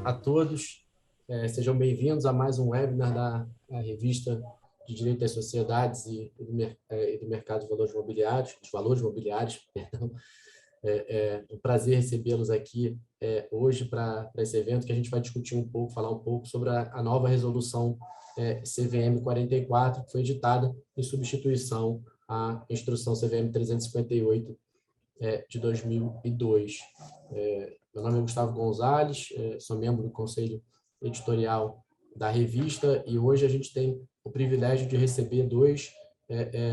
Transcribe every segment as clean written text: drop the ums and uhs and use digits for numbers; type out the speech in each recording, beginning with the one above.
a todos. Sejam bem-vindos a mais um webinar da Revista de Direito das Sociedades e do Mercado de Valores Imobiliários, perdão. É um prazer recebê-los aqui hoje para esse evento, que a gente vai discutir falar um pouco sobre a nova resolução CVM 44, que foi editada em substituição à instrução CVM 358 de 2002. Meu nome é Gustavo Gonzalez, sou membro do Conselho Editorial da revista e hoje a gente tem o privilégio de receber dois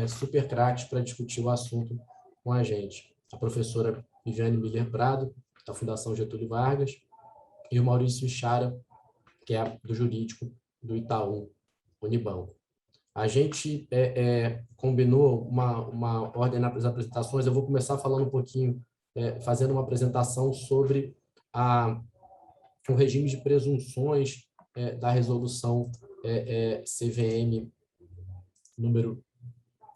super craques para discutir o assunto com a gente. A professora Viviane Miller Prado, da Fundação Getúlio Vargas, e o Maurício Chara, que é do Jurídico do Itaú Unibanco. A gente combinou uma ordem nas apresentações. Eu vou começar falando um pouquinho, fazendo uma apresentação sobre o regime de presunções da resolução CVM número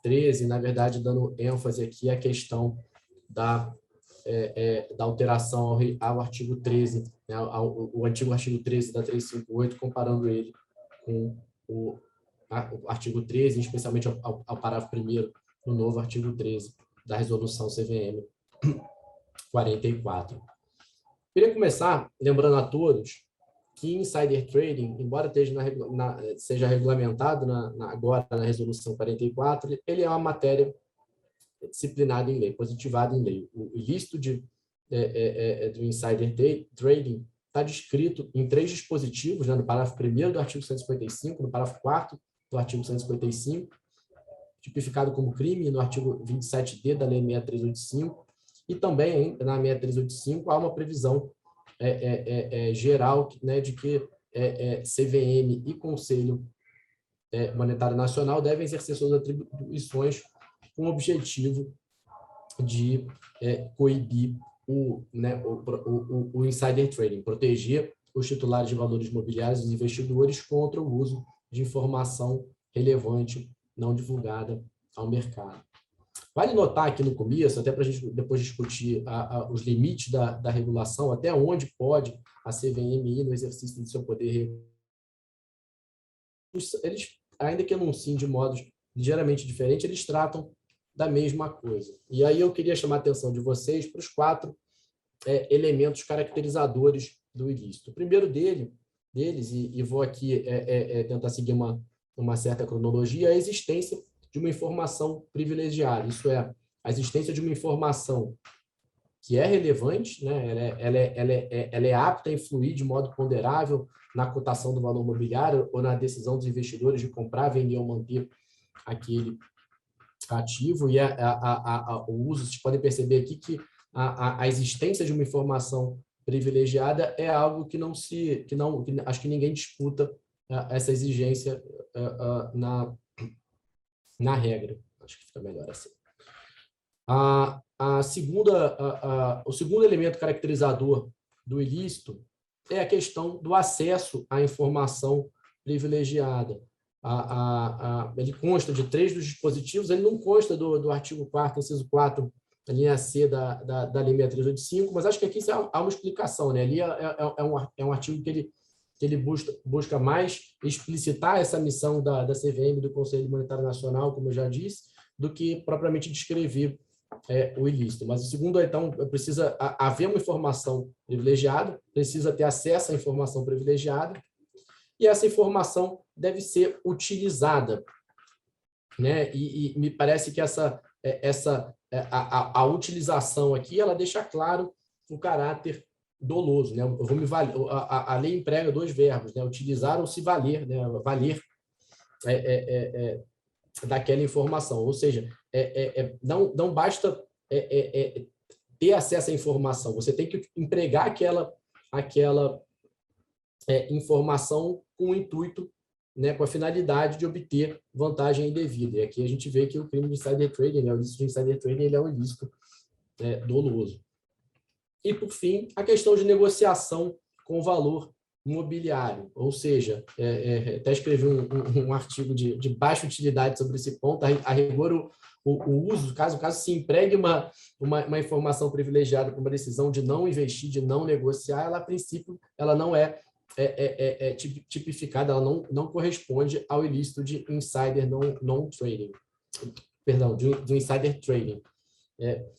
13, na verdade, dando ênfase aqui à questão da alteração ao artigo 13, né, o antigo artigo 13 da 358, comparando ele com o artigo 13, especialmente ao parágrafo 1º do novo artigo 13 da resolução CVM 44. Queria começar lembrando a todos que insider trading, embora seja regulamentado agora na resolução 44, ele é uma matéria disciplinada em lei, positivada em lei. O ilícito do insider trading está descrito em 3 dispositivos, né, no parágrafo 1º do artigo 155, no parágrafo 4º do artigo 155, tipificado como crime no artigo 27D da Lei 6385, e também na 6385 há uma previsão geral, né, de que CVM e Conselho Monetário Nacional devem exercer suas atribuições com o objetivo de coibir o insider trading, proteger os titulares de valores imobiliários e os investidores contra o uso de informação relevante não divulgada ao mercado. Vale notar aqui no começo, até para a gente depois discutir os limites da regulação, até onde pode a CVM ir no exercício do seu poder. Eles, ainda que anunciem de modos ligeiramente diferentes, eles tratam da mesma coisa. E aí eu queria chamar a atenção de vocês para os 4 elementos caracterizadores do ilícito. O primeiro deles, e vou aqui tentar seguir uma certa cronologia, é a existência de uma informação privilegiada, isso é, a existência de uma informação que é relevante, né? Ela é apta a influir de modo ponderável na cotação do valor imobiliário ou na decisão dos investidores de comprar, vender ou manter aquele ativo, e o uso, vocês podem perceber aqui que a existência de uma informação privilegiada é algo que acho que ninguém disputa essa exigência na regra. Acho que fica melhor assim. O segundo elemento caracterizador do ilícito é a questão do acesso à informação privilegiada. Ele consta de 3 dos dispositivos, ele não consta do artigo 4º, inciso 4, a linha C da Lei 6385, mas acho que aqui há uma explicação, né? Ali é um artigo que ele busca mais explicitar essa missão da CVM, do Conselho Monetário Nacional, como eu já disse, do que propriamente descrever o ilícito. Mas o segundo, então, precisa haver uma informação privilegiada, precisa ter acesso à informação privilegiada, e essa informação deve ser utilizada, né? E me parece que a utilização aqui, ela deixa claro o caráter doloso, né? A lei emprega 2 verbos, né? Utilizar ou se valer, né? Valer daquela informação. Ou seja, não basta ter acesso à informação, você tem que empregar aquela informação com o intuito, né, com a finalidade de obter vantagem indevida. E aqui a gente vê que o crime de insider trading, né, o ilícito de insider trading, ele é um ilícito doloso. E, por fim, a questão de negociação com o valor imobiliário, ou seja, até escrevi um artigo de baixa utilidade sobre esse ponto. A rigor, o uso, caso se empregue uma informação privilegiada para uma decisão de não investir, de não negociar, ela, a princípio, ela não é tipificada, ela não corresponde ao ilícito de insider non-trading, perdão, do insider trading.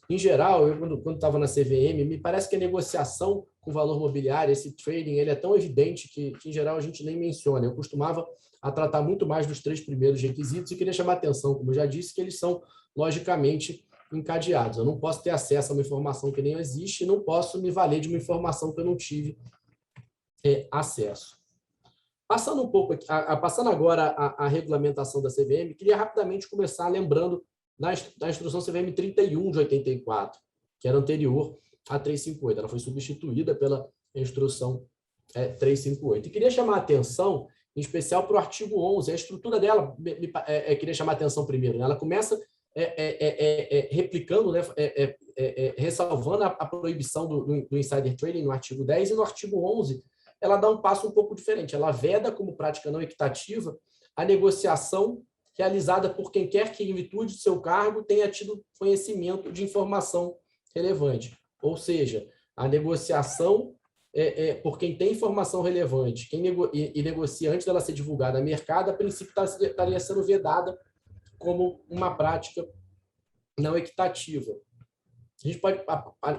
Em geral, eu, quando estava na CVM, me parece que a negociação com valor mobiliário, esse trading, ele é tão evidente que, em geral, a gente nem menciona. Eu costumava a tratar muito mais dos 3 primeiros requisitos e queria chamar a atenção, como eu já disse, que eles são, logicamente, encadeados. Eu não posso ter acesso a uma informação que nem existe e não posso me valer de uma informação que eu não tive acesso. Passando um pouco, passando agora a regulamentação da CVM, queria rapidamente começar lembrando da instrução CVM 31 de 84, que era anterior à 358. Ela foi substituída pela instrução 358. E queria chamar a atenção, em especial, para o artigo 11. A estrutura dela, queria chamar a atenção primeiro. Né? Ela começa replicando, né? Ressalvando a proibição do insider trading no artigo 10, e no artigo 11 ela dá um passo um pouco diferente. Ela veda, como prática não equitativa, a negociação realizada por quem quer que, em virtude do seu cargo, tenha tido conhecimento de informação relevante. Ou seja, a negociação por quem tem informação relevante e negocia antes dela ser divulgada a mercado, a princípio estaria sendo vedada como uma prática não equitativa. A gente pode,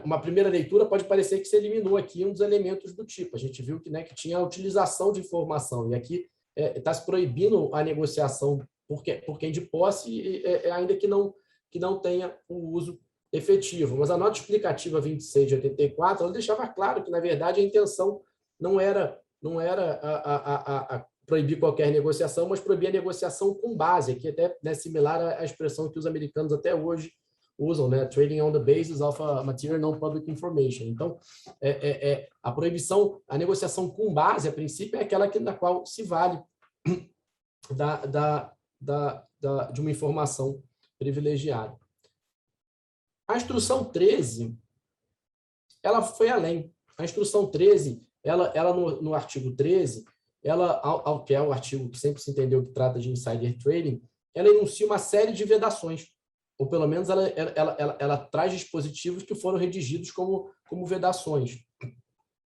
uma primeira leitura pode parecer que se eliminou aqui um dos elementos do tipo. A gente viu que, né, que tinha a utilização de informação, e aqui está se proibindo a negociação por quem de posse, ainda que não tenha o uso efetivo. Mas a nota explicativa 26 de 84, ela deixava claro que, na verdade, a intenção não era proibir qualquer negociação, mas proibir a negociação com base, que até é similar à expressão que os americanos até hoje usam, né? Trading on the basis of a material non-public information. Então, a proibição, a negociação com base, a princípio, é aquela na qual se vale de uma informação privilegiada. A instrução 13, ela foi além. A instrução 13, ela no artigo 13, que é o artigo que sempre se entendeu que trata de insider trading, ela enuncia uma série de vedações, ou pelo menos ela traz dispositivos que foram redigidos como vedações.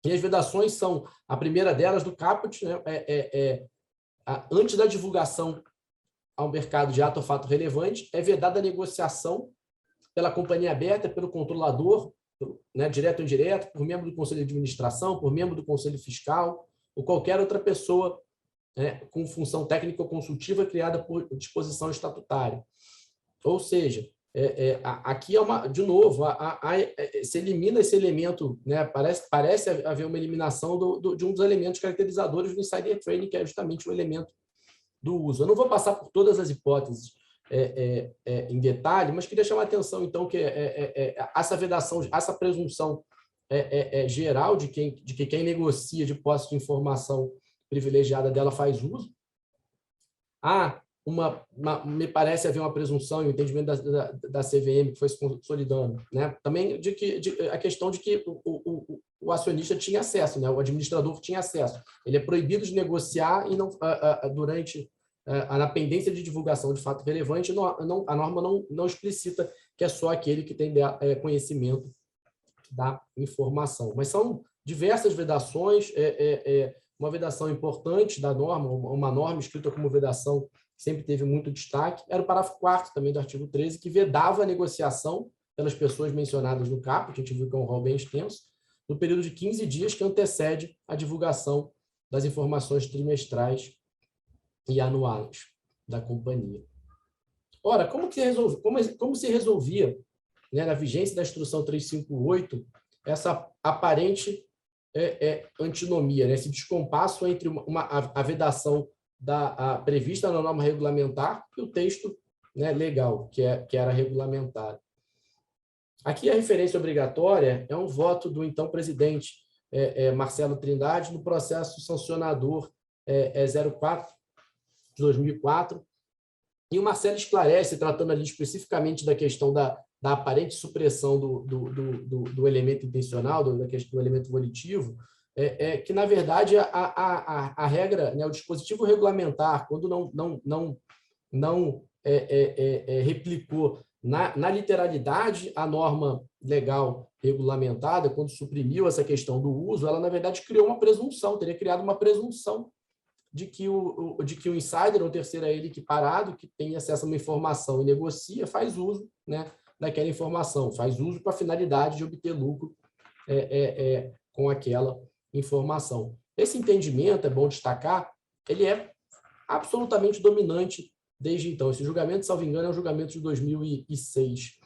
E as vedações são, a primeira delas, do caput, né, antes da divulgação ao mercado de ato ou fato relevante, é vedada a negociação pela companhia aberta, pelo controlador, né, direto ou indireto, por membro do Conselho de Administração, por membro do Conselho Fiscal, ou qualquer outra pessoa, né, com função técnica ou consultiva criada por disposição estatutária. Ou seja, aqui de novo, se elimina esse elemento, né, parece haver uma eliminação de um dos elementos caracterizadores do insider trading, que é justamente o elemento do uso. Eu não vou passar por todas as hipóteses em detalhe, mas queria chamar a atenção, então, que essa vedação, essa presunção geral de que quem negocia de posse de informação privilegiada dela faz uso. Me parece haver uma presunção e um entendimento da CVM que foi se consolidando, né? Também a questão de que o acionista tinha acesso, né? O administrador tinha acesso. Ele é proibido de negociar e não na pendência de divulgação de fato relevante, a norma não explicita que é só aquele que tem conhecimento da informação. Mas são diversas vedações, uma vedação importante da norma, uma norma escrita como vedação sempre teve muito destaque, era o parágrafo 4º também do artigo 13, que vedava a negociação pelas pessoas mencionadas no caput, a gente viu que é um rol bem extenso, no período de 15 dias que antecede a divulgação das informações trimestrais e anuais da companhia. Ora, como se resolvia, né, na vigência da instrução 358, essa aparente antinomia, né, esse descompasso entre a vedação prevista na norma regulamentar e o texto, né, legal, que era regulamentado. Aqui a referência obrigatória é um voto do então presidente Marcelo Trindade no processo sancionador 04 de 2004, e o Marcelo esclarece, tratando ali especificamente da questão da aparente supressão do elemento intencional, do elemento volitivo, que, na verdade, a regra, né, o dispositivo regulamentar, quando não replicou Na literalidade, a norma legal regulamentada, quando suprimiu essa questão do uso, ela, na verdade, criou uma presunção, teria criado uma presunção de que o insider, ou terceiro ele equiparado, que tem acesso a uma informação e negocia, faz uso, né, daquela informação, faz uso com a finalidade de obter lucro com aquela informação. Esse entendimento, é bom destacar, ele é absolutamente dominante desde então. Esse julgamento, salvo engano, é um julgamento de 2006.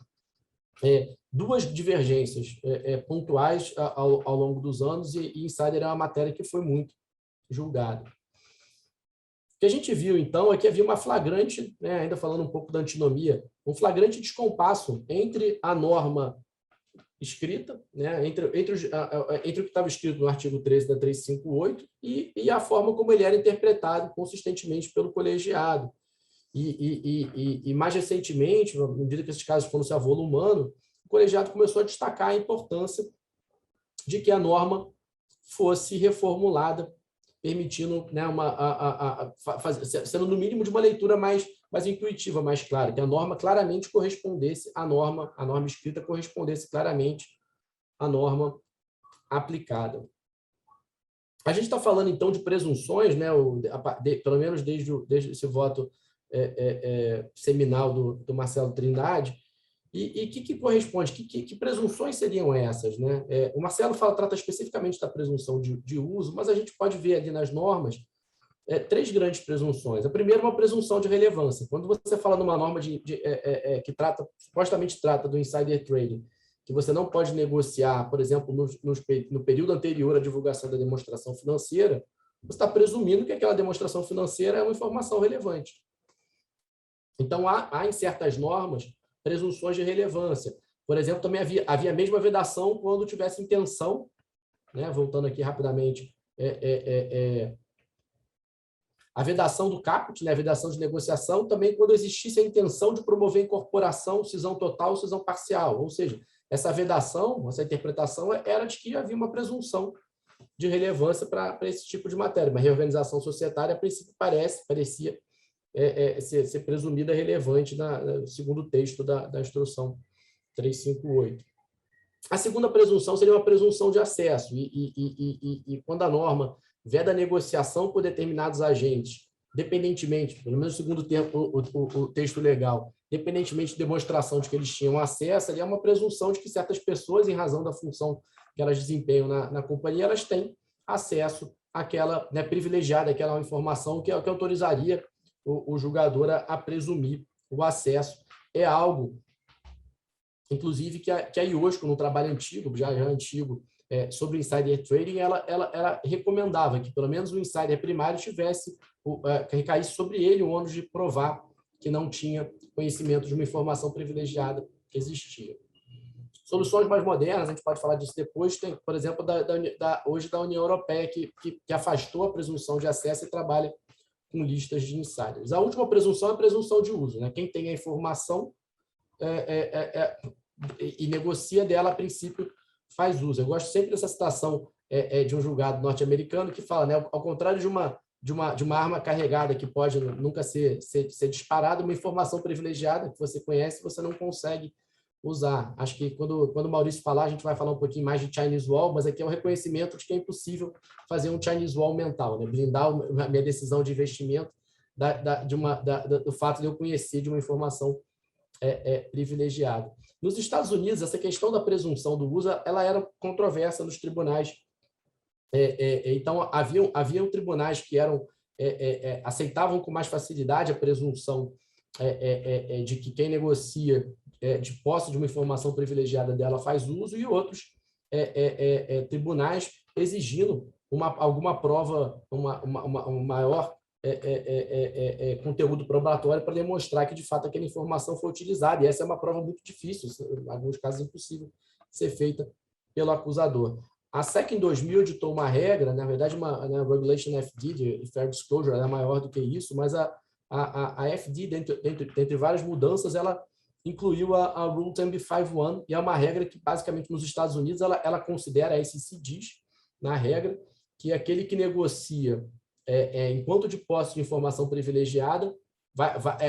Duas divergências pontuais ao longo dos anos, e insider é uma matéria que foi muito julgada. O que a gente viu, então, é que havia uma flagrante, né, ainda falando um pouco da antinomia, um flagrante descompasso entre a norma escrita, né, entre o que estava escrito no artigo 13 da 358 e a forma como ele era interpretado consistentemente pelo colegiado. E mais recentemente, à medida que esses casos foram se avolumando, o colegiado começou a destacar a importância de que a norma fosse reformulada, permitindo, né, sendo no mínimo de uma leitura mais intuitiva, mais clara, que a norma claramente correspondesse à norma, a norma escrita correspondesse claramente à norma aplicada. A gente está falando, então, de presunções, né, pelo menos desde esse voto seminal do Marcelo Trindade, e que corresponde, que presunções seriam essas, né? O Marcelo trata especificamente da presunção de uso, mas a gente pode ver ali nas normas três grandes presunções. A primeira é uma presunção de relevância. Quando você fala numa norma que supostamente trata do insider trading, que você não pode negociar, por exemplo, no período anterior à divulgação da demonstração financeira, você está presumindo que aquela demonstração financeira é uma informação relevante. Então, há em certas normas presunções de relevância. Por exemplo, também havia a mesma vedação quando tivesse intenção, né? Voltando aqui rapidamente, a vedação do caput, né? A vedação de negociação, também quando existisse a intenção de promover incorporação, cisão total ou cisão parcial. Ou seja, essa vedação, essa interpretação era de que havia uma presunção de relevância para esse tipo de matéria. Uma reorganização societária, a princípio, parecia ser presumida relevante no segundo texto da instrução 358. A segunda presunção seria uma presunção de acesso, e quando a norma veda a negociação por determinados agentes, dependentemente, pelo menos segundo o texto legal, dependentemente de demonstração de que eles tinham acesso, ali é uma presunção de que certas pessoas, em razão da função que elas desempenham na companhia, elas têm acesso àquela, né, privilegiada, àquela informação que autorizaria o julgador a presumir o acesso. É algo, inclusive, que a IOSCO, no trabalho antigo, já antigo, sobre insider trading, ela recomendava que, pelo menos, o insider primário recaísse sobre ele o ônus de provar que não tinha conhecimento de uma informação privilegiada que existia. Soluções mais modernas, a gente pode falar disso depois, tem, por exemplo, hoje da União Europeia, que afastou a presunção de acesso e trabalha com listas de insiders. A última presunção é a presunção de uso, né? Quem tem a informação e negocia dela, a princípio, faz uso. Eu gosto sempre dessa citação de um julgado norte-americano que fala, né, ao contrário de uma arma carregada que pode nunca ser disparada, uma informação privilegiada que você conhece, você não consegue usar. Acho que quando o Maurício falar, a gente vai falar um pouquinho mais de Chinese Wall, mas aqui é o reconhecimento de que é impossível fazer um Chinese Wall mental, né? Blindar a minha decisão de investimento do fato de eu conhecer de uma informação privilegiada. Nos Estados Unidos, essa questão da presunção do uso, ela era controversa nos tribunais. Então, haviam tribunais que aceitavam com mais facilidade a presunção de que quem negocia de posse de uma informação privilegiada dela faz uso, e outros tribunais exigindo alguma prova, um maior conteúdo probatório para demonstrar que, de fato, aquela informação foi utilizada. E essa é uma prova muito difícil, em alguns casos impossível de ser feita pelo acusador. A SEC, em 2000, editou uma regra, na verdade, uma Regulation FD, de Fair Disclosure, ela é maior do que isso, mas a FD, dentre várias mudanças, ela incluiu a Rule 10b5-1, e é uma regra que, basicamente, nos Estados Unidos, ela considera, a SEC diz, na regra, que aquele que negocia enquanto de posse de informação privilegiada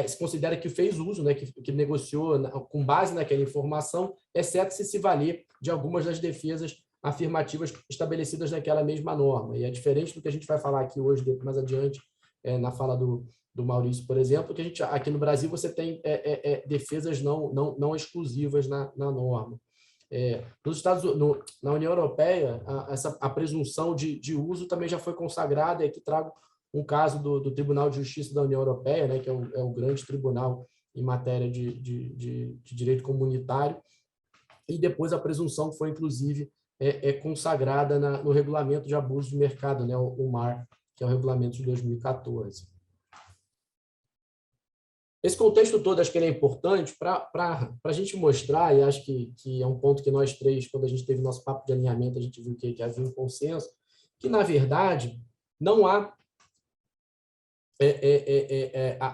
se considera que fez uso, né, que negociou com base naquela informação, exceto se valer de algumas das defesas afirmativas estabelecidas naquela mesma norma. E é diferente do que a gente vai falar aqui hoje, mais adiante, na fala do Maurício, por exemplo, que aqui no Brasil você tem defesas não exclusivas na norma. Na União Europeia, a presunção de uso também já foi consagrada, e aqui trago um caso do Tribunal de Justiça da União Europeia, né, que é o grande tribunal em matéria de direito comunitário, e depois a presunção foi, inclusive, consagrada no Regulamento de Abuso de Mercado, né, o MAR, que é o regulamento de 2014. Esse contexto todo, acho que ele é importante para a gente mostrar, e acho que é um ponto que nós três, quando a gente teve nosso papo de alinhamento, a gente viu que havia um consenso, que, na verdade, não há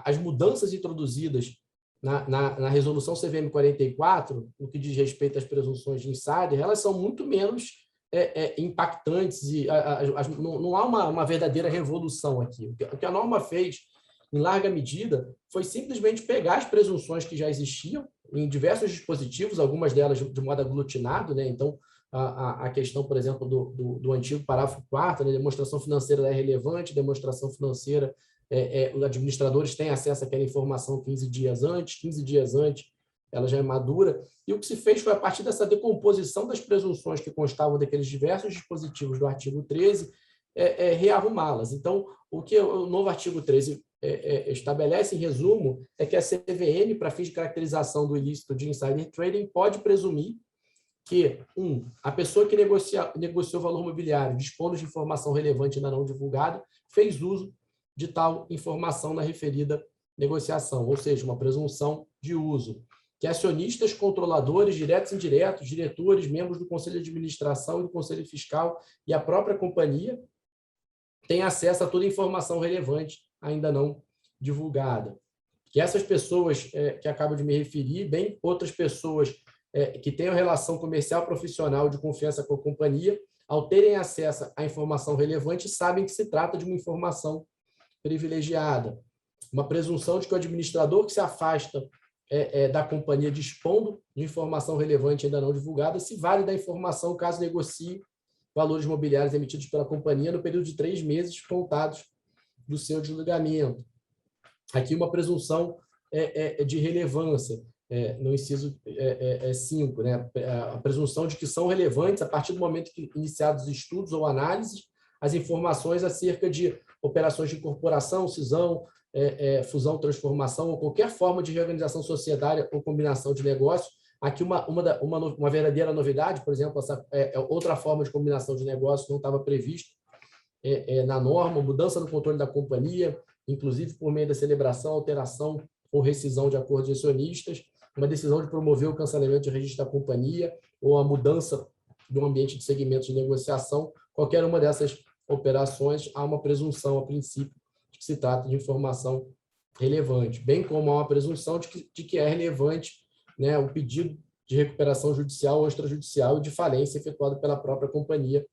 as mudanças introduzidas na resolução CVM 44, no que diz respeito às presunções de insider, elas são muito menos impactantes e não há uma verdadeira revolução aqui. O que a norma fez, em larga medida, foi simplesmente pegar as presunções que já existiam em diversos dispositivos, algumas delas de modo aglutinado, né? Então, a questão, por exemplo, do antigo parágrafo 4º, né? Demonstração financeira é relevante, demonstração financeira, os administradores têm acesso àquela informação 15 dias antes, ela já é madura, e o que se fez foi, a partir dessa decomposição das presunções que constavam daqueles diversos dispositivos do artigo 13, rearrumá-las. Então, o que o novo artigo 13 estabelece, em resumo, é que a CVM, para fins de caracterização do ilícito de insider trading, pode presumir que, a pessoa que negociou valor mobiliário, dispondo de informação relevante ainda não divulgada, fez uso de tal informação na referida negociação, ou seja, uma presunção de uso. Que acionistas, controladores, diretos e indiretos, diretores, membros do Conselho de Administração e do Conselho Fiscal e a própria companhia têm acesso a toda informação relevante ainda não divulgada. Que essas pessoas que acabo de me referir, bem outras pessoas que tenham relação comercial profissional de confiança com a companhia, ao terem acesso à informação relevante, sabem que se trata de uma informação privilegiada. Uma presunção de que o administrador que se afasta da companhia dispondo de informação relevante ainda não divulgada se vale da informação caso negocie valores imobiliários emitidos pela companhia no período de 3 meses contados do seu desligamento. Aqui uma presunção de relevância, no inciso 5, né? A presunção de que são relevantes a partir do momento que iniciados estudos ou análises, as informações acerca de operações de incorporação, cisão, fusão, transformação ou qualquer forma de reorganização societária ou combinação de negócios. Aqui uma verdadeira novidade, por exemplo, outra forma de combinação de negócios não estava prevista na norma, mudança no controle da companhia, inclusive por meio da celebração, alteração ou rescisão de acordos de acionistas, uma decisão de promover o cancelamento de registro da companhia ou a mudança do ambiente de segmento de negociação. Qualquer uma dessas operações, há uma presunção, a princípio, de que se trata de informação relevante, bem como há uma presunção de que é relevante, né, o pedido de recuperação judicial ou extrajudicial e de falência efetuado pela própria companhia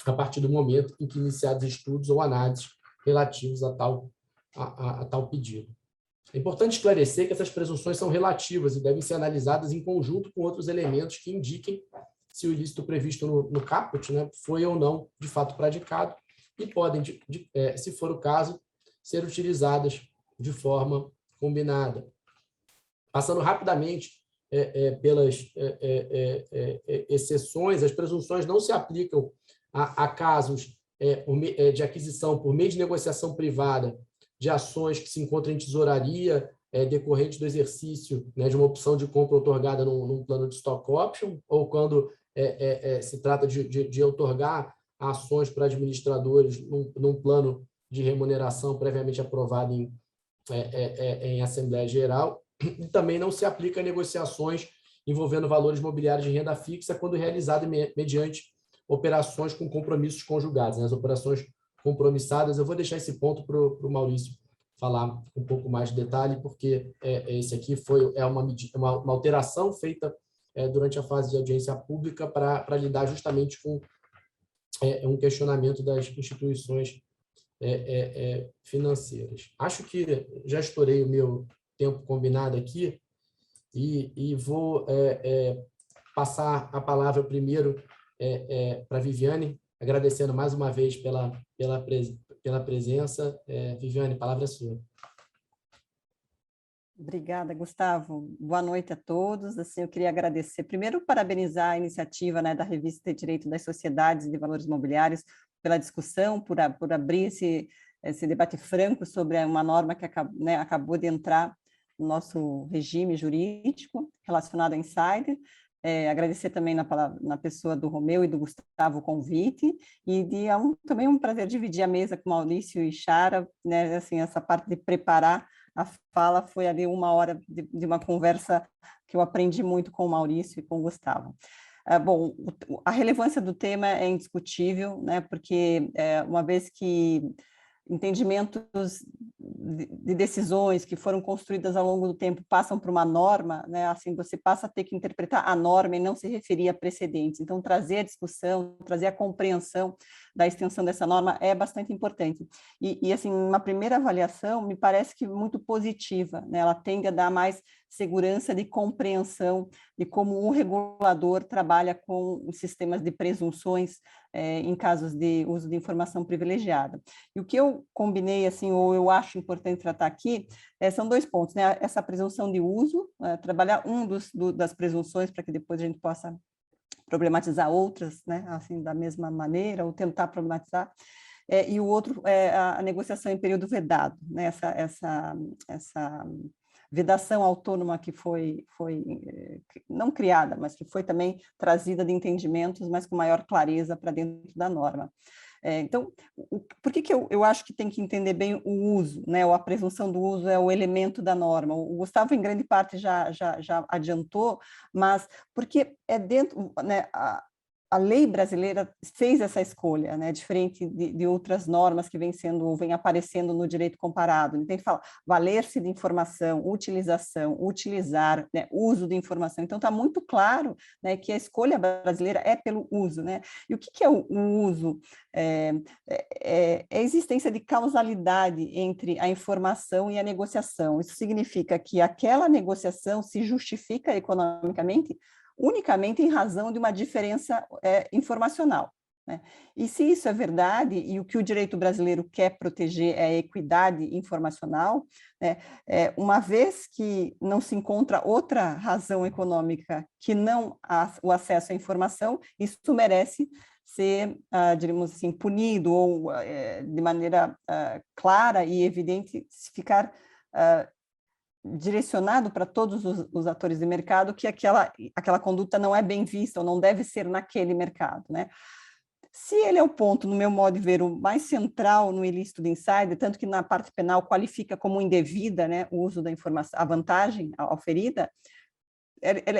a partir do momento em que iniciados estudos ou análises relativos a tal pedido. É importante esclarecer que essas presunções são relativas e devem ser analisadas em conjunto com outros elementos que indiquem se o ilícito previsto no caput, né, foi ou não de fato praticado e podem, se for o caso, ser utilizadas de forma combinada. Passando rapidamente pelas exceções, as presunções não se aplicam a casos de aquisição por meio de negociação privada de ações que se encontram em tesouraria decorrente do exercício, né, de uma opção de compra outorgada num plano de stock option, ou quando se trata de outorgar ações para administradores num plano de remuneração previamente aprovado em Assembleia Geral. E também não se aplica a negociações envolvendo valores mobiliários de renda fixa quando realizado mediante operações com compromissos conjugados, né? As operações compromissadas. Eu vou deixar esse ponto para o Maurício falar um pouco mais de detalhe, porque esse aqui é uma alteração feita durante a fase de audiência pública para lidar justamente com um questionamento das instituições financeiras. Acho que já estourei o meu tempo combinado aqui e vou passar a palavra primeiro para a Viviane, agradecendo mais uma vez pela presença. Viviane, a palavra é sua. Obrigada, Gustavo. Boa noite a todos. Assim, eu queria agradecer, primeiro, parabenizar a iniciativa, né, da Revista de Direito das Sociedades e de Valores Imobiliários pela discussão, por abrir esse debate franco sobre uma norma que acabou de entrar no nosso regime jurídico relacionado a insider. Agradecer também na pessoa do Romeu e do Gustavo o convite, e também um prazer dividir a mesa com Maurício e Chara, né, assim, essa parte de preparar a fala foi ali 1 hora de uma conversa que eu aprendi muito com o Maurício e com o Gustavo. Bom, a relevância do tema é indiscutível, né, porque uma vez que entendimentos de decisões que foram construídas ao longo do tempo passam por uma norma, né, assim, você passa a ter que interpretar a norma e não se referir a precedentes. Então, trazer a discussão, trazer a compreensão da extensão dessa norma é bastante importante. E assim, uma primeira avaliação me parece que muito positiva, né? Ela tende a dar mais segurança de compreensão de como o regulador trabalha com os sistemas de presunções em casos de uso de informação privilegiada. E o que eu combinei, assim, ou eu acho importante tratar aqui, são 2 pontos, né? Essa presunção de uso, trabalhar das presunções para que depois a gente possa problematizar outras, né, assim, da mesma maneira, ou tentar problematizar, e o outro é a negociação em período vedado, né, essa vedação autônoma que foi não criada, mas que foi também trazida de entendimentos, mas com maior clareza para dentro da norma. Então, por que eu acho que tem que entender bem o uso, né? Ou a presunção do uso é o elemento da norma. O Gustavo, em grande parte, já adiantou, mas porque é dentro, né, a lei brasileira fez essa escolha, né, diferente de outras normas que vêm aparecendo no direito comparado. Então, ele fala valer-se de informação, utilização, utilizar, né, uso de informação. Então, está muito claro, né, que a escolha brasileira é pelo uso, né? E o que é o uso? A existência de causalidade entre a informação e a negociação. Isso significa que aquela negociação se justifica economicamente unicamente em razão de uma diferença informacional, né? E se isso é verdade, e o que o direito brasileiro quer proteger é a equidade informacional, né, uma vez que não se encontra outra razão econômica que não o acesso à informação, isso merece ser, diríamos assim, punido ou de maneira clara e evidente, ficar direcionado para todos os atores de mercado que aquela conduta não é bem vista ou não deve ser naquele mercado, né? Se ele é o ponto, no meu modo de ver, o mais central no ilícito de insider, tanto que na parte penal qualifica como indevida, né, o uso da informação, a vantagem oferida,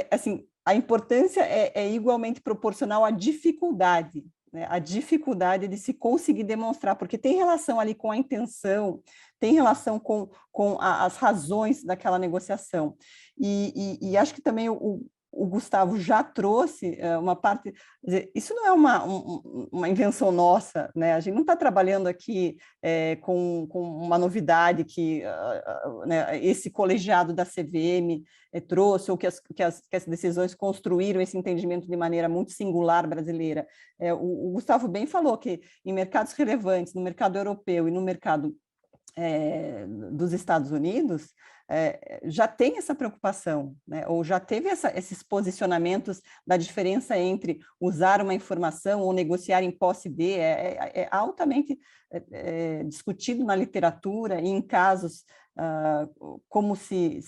assim, a importância é igualmente proporcional à dificuldade, né, a dificuldade de se conseguir demonstrar, porque tem relação ali com a intenção, tem relação com as razões daquela negociação. E acho que também o Gustavo já trouxe uma parte, isso não é uma invenção nossa, né? A gente não está trabalhando aqui com uma novidade que né, esse colegiado da CVM trouxe, ou que as decisões construíram esse entendimento de maneira muito singular brasileira. O Gustavo bem falou que em mercados relevantes, no mercado europeu e no mercado dos Estados Unidos, já tem essa preocupação, né? Ou já teve esses posicionamentos da diferença entre usar uma informação ou negociar em posse de, altamente discutido na literatura e em casos como se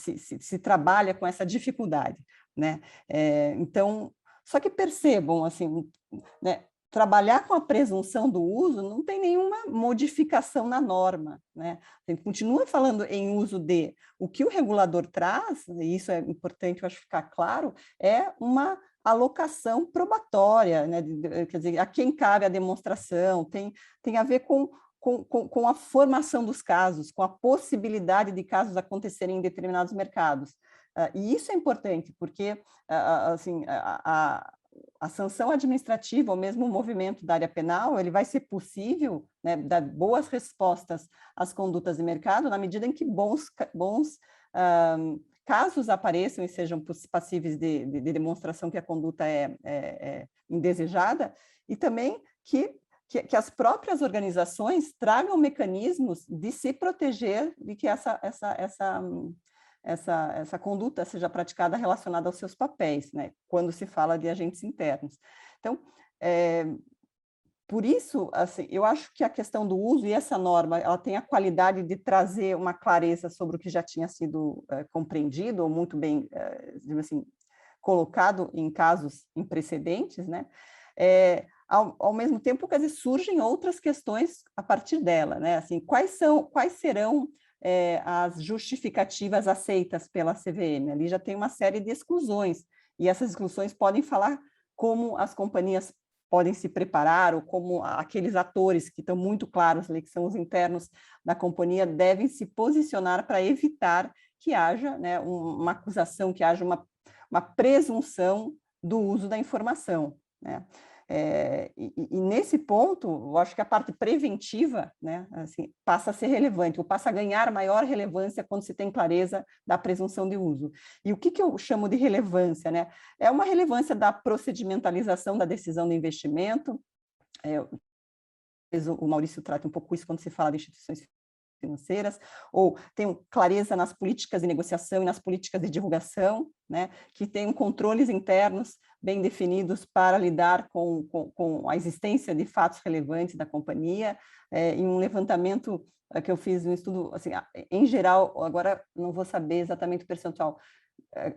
trabalha com essa dificuldade, né? Então, só que percebam, assim, né, trabalhar com a presunção do uso não tem nenhuma modificação na norma, né? A gente continua falando em uso de. O que o regulador traz, e isso é importante, eu acho, ficar claro, é uma alocação probatória, né? Quer dizer, a quem cabe a demonstração, tem a ver com a formação dos casos, com a possibilidade de casos acontecerem em determinados mercados. E isso é importante, porque assim, a sanção administrativa, ou mesmo o movimento da área penal, ele vai ser possível, né, dar boas respostas às condutas de mercado na medida em que bons casos apareçam e sejam passíveis de demonstração que a conduta é indesejada, e também que as próprias organizações tragam mecanismos de se proteger de que essa conduta seja praticada relacionada aos seus papéis, né, quando se fala de agentes internos. Então, por isso, assim, eu acho que a questão do uso e essa norma, ela tem a qualidade de trazer uma clareza sobre o que já tinha sido compreendido, ou muito bem, assim, colocado em casos em precedentes, né? Ao mesmo tempo, quer dizer, surgem outras questões a partir dela, né? Assim, quais serão as justificativas aceitas pela CVM? Ali já tem uma série de exclusões, e essas exclusões podem falar como as companhias podem se preparar, ou como aqueles atores que estão muito claros ali, que são os internos da companhia, devem se posicionar para evitar que haja, né, uma acusação, que haja uma presunção do uso da informação, né? E nesse ponto, eu acho que a parte preventiva, né, assim, passa a ser relevante, ou passa a ganhar maior relevância quando se tem clareza da presunção de uso. E o que eu chamo de relevância, né? É uma relevância da procedimentalização da decisão de investimento. O Maurício trata um pouco isso quando se fala de instituições financeiras, ou tem clareza nas políticas de negociação e nas políticas de divulgação, né, que tenham controles internos bem definidos para lidar com a existência de fatos relevantes da companhia. Em um levantamento que eu fiz, um estudo, assim, em geral, agora não vou saber exatamente o percentual,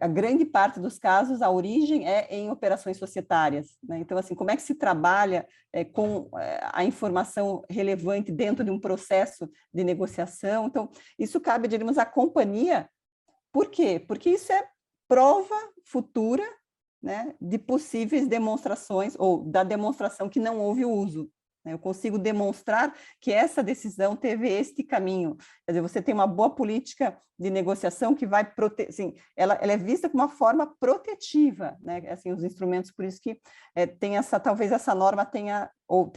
a grande parte dos casos, a origem é em operações societárias, né? Então, assim, como é que se trabalha com a informação relevante dentro de um processo de negociação? Então, isso cabe, diríamos, à companhia. Por quê? Porque isso é prova futura, né, de possíveis demonstrações, ou da demonstração que não houve uso. Eu consigo demonstrar que essa decisão teve este caminho. Quer dizer, você tem uma boa política de negociação que vai proteger, assim, ela é vista como uma forma protetiva, né? Assim, os instrumentos, por isso que tem talvez essa norma tenha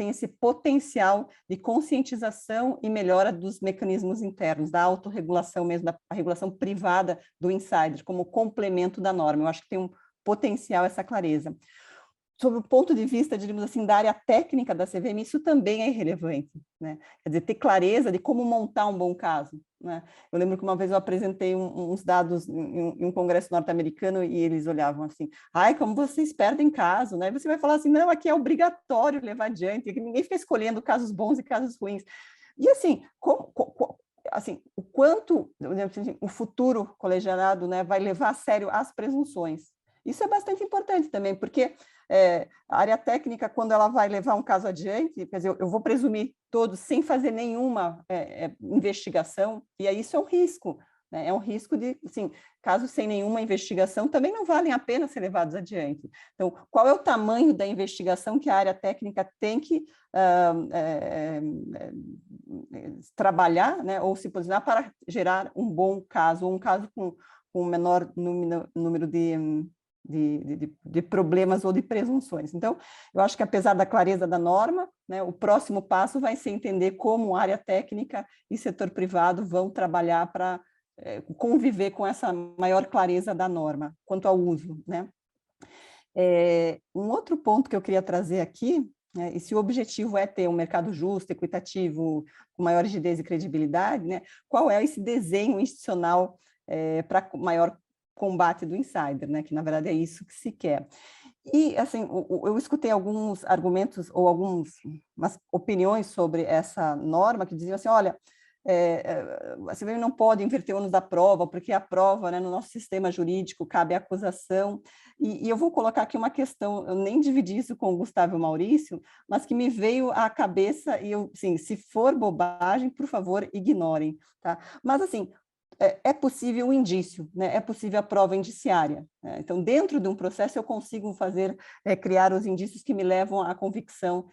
esse potencial de conscientização e melhora dos mecanismos internos, da autorregulação mesmo, da regulação privada do insider, como complemento da norma. Eu acho que tem um potencial essa clareza. Sob o ponto de vista, diríamos assim, da área técnica da CVM, isso também é irrelevante, né? Quer dizer, ter clareza de como montar um bom caso, né? Eu lembro que uma vez eu apresentei uns dados em um congresso norte-americano e eles olhavam assim, ai, como vocês perdem caso, né? E você vai falar assim, não, aqui é obrigatório levar adiante, aqui ninguém fica escolhendo casos bons e casos ruins. E assim, assim, o quanto o futuro colegiado, né, vai levar a sério as presunções. Isso é bastante importante também, porque a área técnica, quando ela vai levar um caso adiante, quer dizer, eu vou presumir todos sem fazer nenhuma investigação, e aí isso é um risco, né? É um risco de, assim, casos sem nenhuma investigação também não valem a pena ser levados adiante. Então, qual é o tamanho da investigação que a área técnica tem que trabalhar, né, ou se posicionar para gerar um bom caso, ou um caso com um menor número de problemas ou de presunções. Então, eu acho que apesar da clareza da norma, né, o próximo passo vai ser entender como área técnica e setor privado vão trabalhar para conviver com essa maior clareza da norma quanto ao uso, né? Um outro ponto que eu queria trazer aqui, né, e se o objetivo é ter um mercado justo, equitativo, com maior rigidez e credibilidade, né, qual é esse desenho institucional para maior combate do insider, né? Que na verdade é isso que se quer. E assim, eu escutei alguns argumentos ou algumas opiniões sobre essa norma que diziam assim, olha, a CVM não pode inverter o ônus da prova, porque a prova, né, no nosso sistema jurídico cabe a acusação, e eu vou colocar aqui uma questão, eu nem dividi isso com o Gustavo e o Maurício, mas que me veio à cabeça, e eu, assim, se for bobagem, por favor, ignorem, tá? Mas assim, é possível o indício, né? É possível a prova indiciária, né? Então, dentro de um processo, eu consigo criar os indícios que me levam à convicção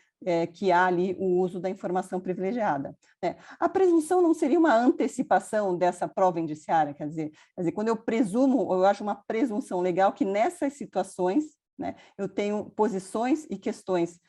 que há ali o uso da informação privilegiada, né? A presunção não seria uma antecipação dessa prova indiciária, quer dizer, quando eu presumo, ou eu acho uma presunção legal que nessas situações, né, eu tenho posições e questões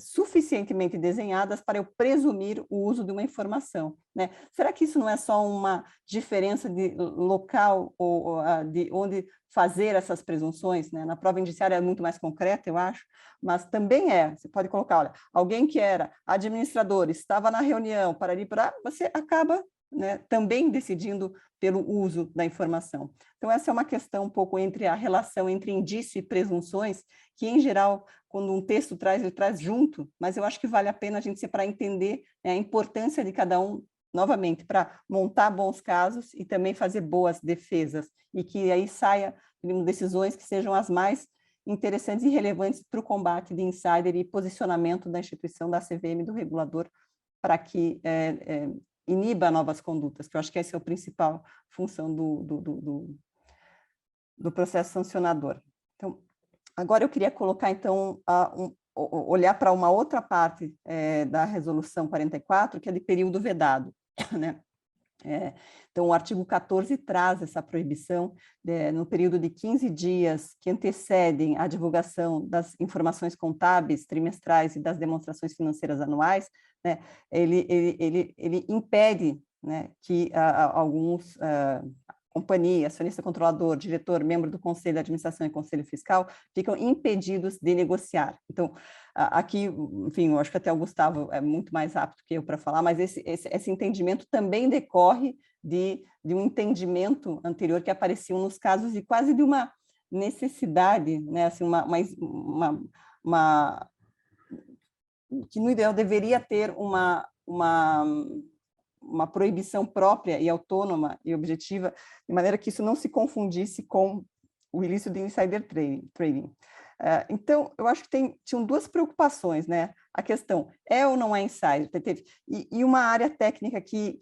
suficientemente desenhadas para eu presumir o uso de uma informação, né? Será que isso não é só uma diferença de local ou de onde fazer essas presunções, né? Na prova indiciária é muito mais concreta, eu acho, mas também você pode colocar, olha, alguém que era administrador, estava na reunião, você acaba, né, também decidindo pelo uso da informação. Então, essa é uma questão um pouco entre a relação entre indício e presunções, que, em geral, quando um texto traz, ele traz junto, mas eu acho que vale a pena a gente separar e entender, né, a importância de cada um, novamente, para montar bons casos e também fazer boas defesas, e que aí saia decisões que sejam as mais interessantes e relevantes para o combate de insider e posicionamento da instituição, da CVM, do regulador, para que iniba novas condutas, que eu acho que essa é a principal função do processo sancionador. Então, agora eu queria colocar, então, olhar para uma outra parte da resolução 44, que é de período vedado, né? Então, o artigo 14 traz essa proibição no período de 15 dias que antecedem a divulgação das informações contábeis trimestrais e das demonstrações financeiras anuais, né? Ele impede, né, que alguns companhia, acionista controlador, diretor, membro do conselho de administração e conselho fiscal ficam impedidos de negociar. Então, aqui, enfim, eu acho que até o Gustavo é muito mais apto que eu para falar, mas esse entendimento também decorre de um entendimento anterior que apareceu nos casos de quase de uma necessidade, né, assim, que no ideal deveria ter uma proibição própria e autônoma e objetiva, de maneira que isso não se confundisse com o ilícito de insider trading. Então, eu acho que tinham duas preocupações, né? A questão é ou não é insider? E uma área técnica que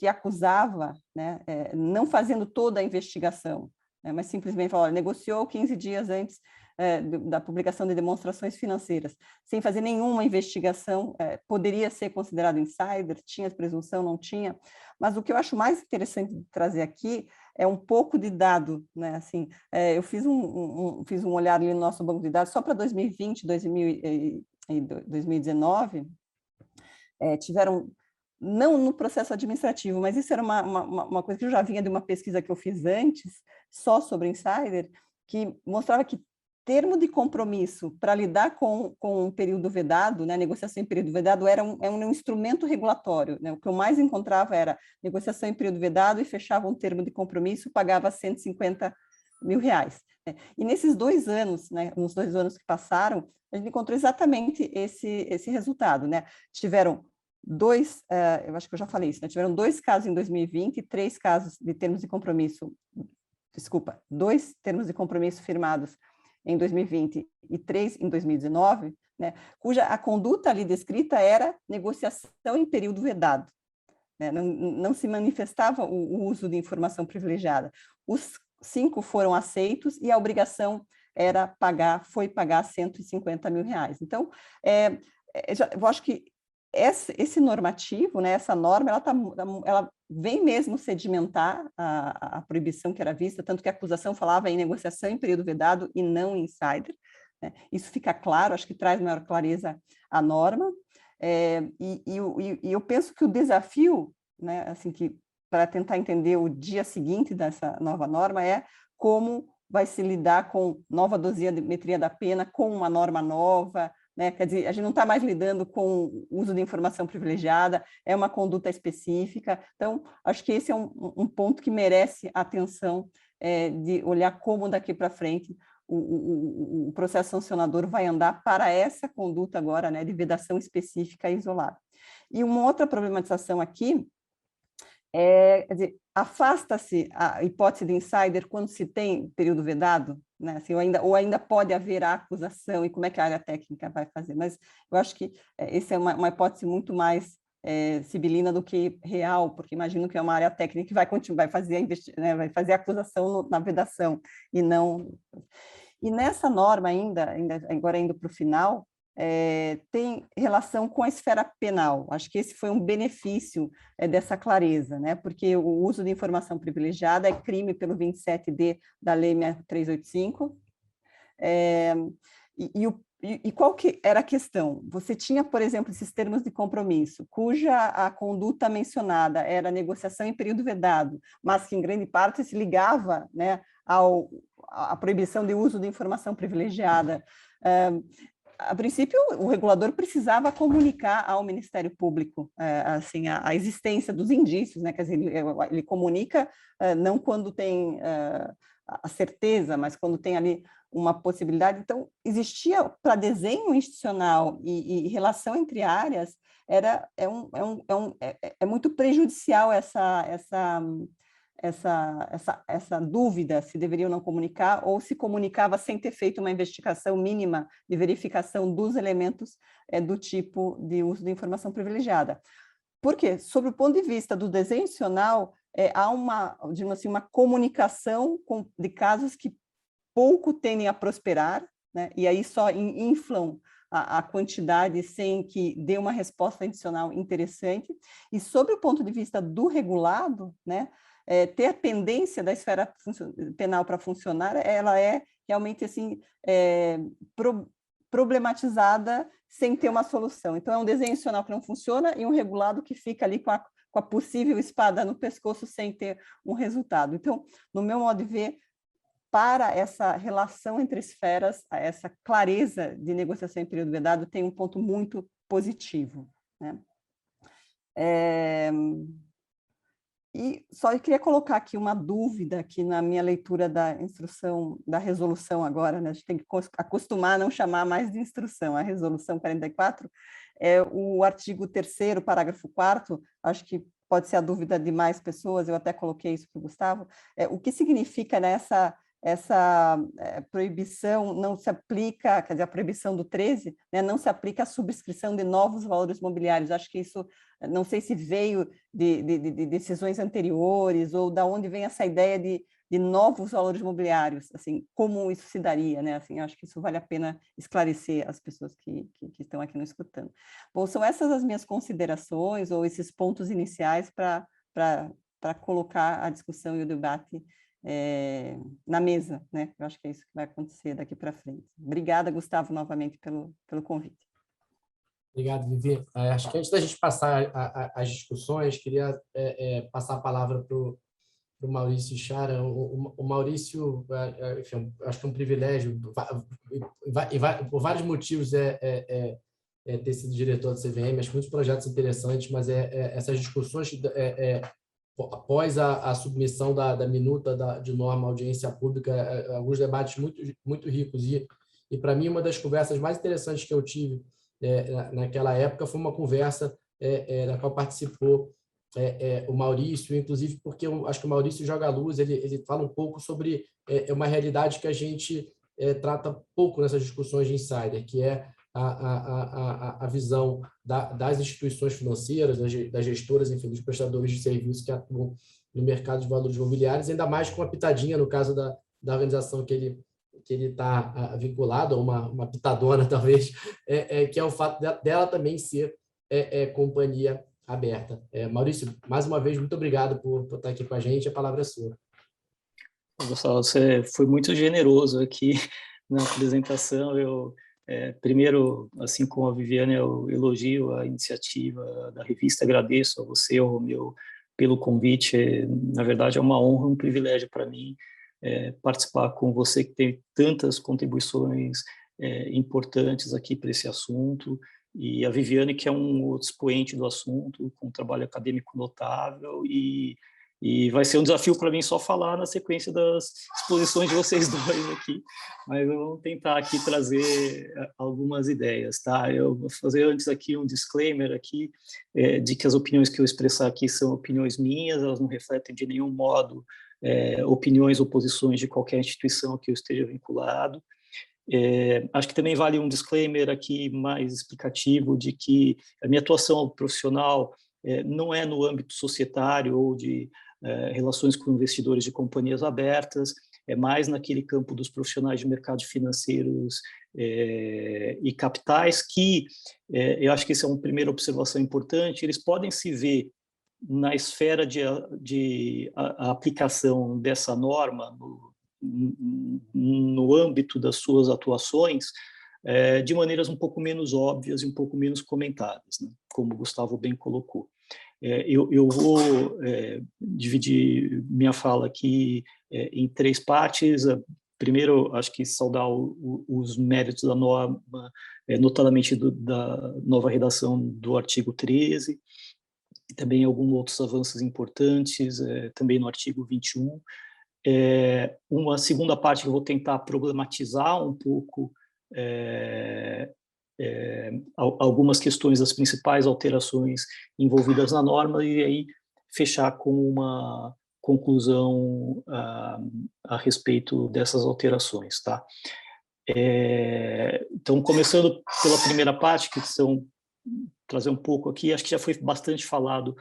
acusava, né, não fazendo toda a investigação, né, mas simplesmente falou, negociou 15 dias antes da publicação de demonstrações financeiras, sem fazer nenhuma investigação, poderia ser considerado insider, tinha presunção, não tinha, mas o que eu acho mais interessante de trazer aqui é um pouco de dado, né? Assim, eu fiz um olhar ali no nosso banco de dados, só para 2020, 2019, tiveram, não no processo administrativo, mas isso era uma coisa que eu já vinha de uma pesquisa que eu fiz antes, só sobre insider, que mostrava que termo de compromisso para lidar com um período vedado, né, negociação em período vedado, era um instrumento regulatório, né? O que eu mais encontrava era negociação em período vedado e fechava um termo de compromisso, pagava R$150 mil. Né? E nesses 2 anos, né, nos 2 anos que passaram, a gente encontrou exatamente esse resultado. Né? Tiveram eu acho que eu já falei isso, né? Tiveram 2 casos em 2020, 3 casos de termos de compromisso, 2 termos de compromisso firmados em 2020 e 3 em 2019, né, cuja a conduta ali descrita era negociação em período vedado. Né, não se manifestava o uso de informação privilegiada. Os 5 foram aceitos e a obrigação foi pagar R$150 mil. Então, eu acho que esse normativo, né, essa norma, ela vem mesmo sedimentar a proibição que era vista, tanto que a acusação falava em negociação em período vedado e não em insider. Né? Isso fica claro, acho que traz maior clareza à norma. E eu penso que o desafio, né, assim, que para tentar entender o dia seguinte dessa nova norma é como vai se lidar com nova dosimetria da pena, com uma norma nova, né? Quer dizer, a gente não está mais lidando com o uso de informação privilegiada, é uma conduta específica. Então, acho que esse é um ponto que merece atenção, de olhar como daqui para frente o processo sancionador vai andar para essa conduta agora, né, de vedação específica e isolada. E uma outra problematização aqui quer dizer, afasta-se a hipótese de insider quando se tem período vedado, né? Assim, ou ainda pode haver a acusação, e como é que a área técnica vai fazer, mas eu acho que essa é uma hipótese muito mais sibilina do que real, porque imagino que é uma área técnica que vai fazer vai fazer a acusação na vedação, e não... E nessa norma agora indo para o final, tem relação com a esfera penal. Acho que esse foi um benefício dessa clareza, né? Porque o uso de informação privilegiada é crime pelo 27D da Lei 6385, E qual que era a questão? Você tinha, por exemplo, esses termos de compromisso, cuja a conduta mencionada era negociação em período vedado, mas que em grande parte se ligava, né, à proibição de uso de informação privilegiada. A princípio, o regulador precisava comunicar ao Ministério Público assim, a existência dos indícios, né? Quer dizer, ele comunica não quando tem a certeza, mas quando tem ali uma possibilidade. Então, existia para desenho institucional e relação entre áreas, é muito prejudicial essa dúvida se deveria ou não comunicar, ou se comunicava sem ter feito uma investigação mínima de verificação dos elementos do tipo de uso de informação privilegiada. Porque, sob o ponto de vista do desenho institucional, há digamos assim, uma comunicação de casos que pouco tendem a prosperar, né? E aí só inflam a quantidade sem que dê uma resposta adicional interessante. E, sob o ponto de vista do regulado, né, ter a pendência da esfera penal para funcionar, ela é realmente assim, problematizada sem ter uma solução. Então, é um desenho institucional que não funciona e um regulado que fica ali com a possível espada no pescoço sem ter um resultado. Então, no meu modo de ver, para essa relação entre esferas, essa clareza de negociação em período vedado tem um ponto muito positivo, né? E só eu queria colocar aqui uma dúvida aqui na minha leitura da instrução, da resolução agora, né? A gente tem que acostumar a não chamar mais de instrução, a resolução 44, o artigo 3º, parágrafo 4º, acho que pode ser a dúvida de mais pessoas, eu até coloquei isso para o Gustavo, o que significa nessa proibição não se aplica, quer dizer, a proibição do 13, né, não se aplica à subscrição de novos valores mobiliários. Acho que isso, não sei se veio de decisões anteriores ou da onde vem essa ideia de novos valores mobiliários, assim, como isso se daria, né? Assim, acho que isso vale a pena esclarecer as pessoas que estão aqui nos escutando. Bom, são essas as minhas considerações ou esses pontos iniciais para colocar a discussão e o debate na mesa, né? Eu acho que é isso que vai acontecer daqui para frente. Obrigada, Gustavo, novamente pelo convite. Obrigado, Vivi. Acho que antes da gente passar as discussões, queria passar a palavra para o Maurício Chara. O Maurício, enfim, acho que é um privilégio, por vários motivos, ter sido diretor do CVM, acho que muitos projetos interessantes, mas essas discussões após a submissão da minuta de norma à audiência pública, alguns debates muito, muito ricos. E para mim, uma das conversas mais interessantes que eu tive naquela época foi uma conversa na qual participou o Maurício, inclusive porque eu acho que o Maurício joga a luz, ele fala um pouco sobre uma realidade que a gente trata pouco nessas discussões de insider, que é a visão das instituições financeiras, das gestoras, enfim, dos prestadores de serviços que atuam no mercado de valores imobiliários, ainda mais com uma pitadinha, no caso da organização que ele está vinculado, ou uma pitadona, talvez, que é o fato dela também ser companhia aberta. Maurício, mais uma vez, muito obrigado por estar aqui com a gente, a palavra é sua. Gustavo, você foi muito generoso aqui na apresentação. Primeiro, assim como a Viviane, eu elogio a iniciativa da revista, agradeço a você, Romeu, pelo convite. Na verdade, é uma honra, um privilégio para mim participar com você, que tem tantas contribuições importantes aqui para esse assunto, e a Viviane, que é um expoente do assunto, com um trabalho acadêmico notável, e vai ser um desafio para mim só falar na sequência das exposições de vocês dois aqui, mas eu vou tentar aqui trazer algumas ideias, tá? Eu vou fazer antes aqui um disclaimer aqui, de que as opiniões que eu expressar aqui são opiniões minhas, elas não refletem de nenhum modo opiniões ou posições de qualquer instituição a que eu esteja vinculado. Acho que também vale um disclaimer aqui mais explicativo de que a minha atuação profissional não é no âmbito societário ou de relações com investidores de companhias abertas, é mais naquele campo dos profissionais de mercados financeiros e capitais, que eu acho que essa é uma primeira observação importante, eles podem se ver na esfera de a aplicação dessa norma no âmbito das suas atuações de maneiras um pouco menos óbvias e um pouco menos comentadas, né? Como o Gustavo bem colocou. Eu vou dividir minha fala aqui em 3 partes. Primeiro, acho que saudar os méritos da norma, notadamente da nova redação do artigo 13, e também alguns outros avanços importantes, também no artigo 21. Uma segunda parte que eu vou tentar problematizar um pouco algumas questões das principais alterações envolvidas na norma, e aí fechar com uma conclusão a respeito dessas alterações, tá? Então, começando pela primeira parte, que são trazer um pouco aqui, acho que já foi bastante falado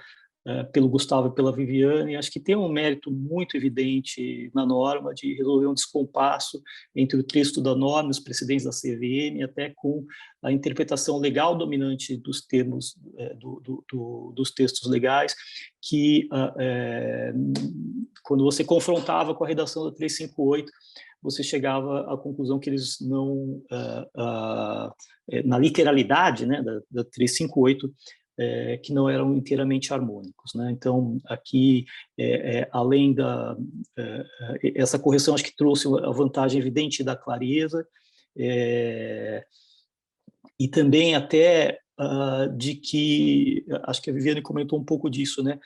pelo Gustavo e pela Viviane, acho que tem um mérito muito evidente na norma de resolver um descompasso entre o texto da norma, os precedentes da CVM, até com a interpretação legal dominante dos termos dos textos legais, que quando você confrontava com a redação da 358, você chegava à conclusão que eles não, na literalidade, né, da 358, que não eram inteiramente harmônicos, né? Então, aqui, além essa correção, acho que trouxe a vantagem evidente da clareza, e também até de que, acho que a Viviane comentou um pouco disso, né?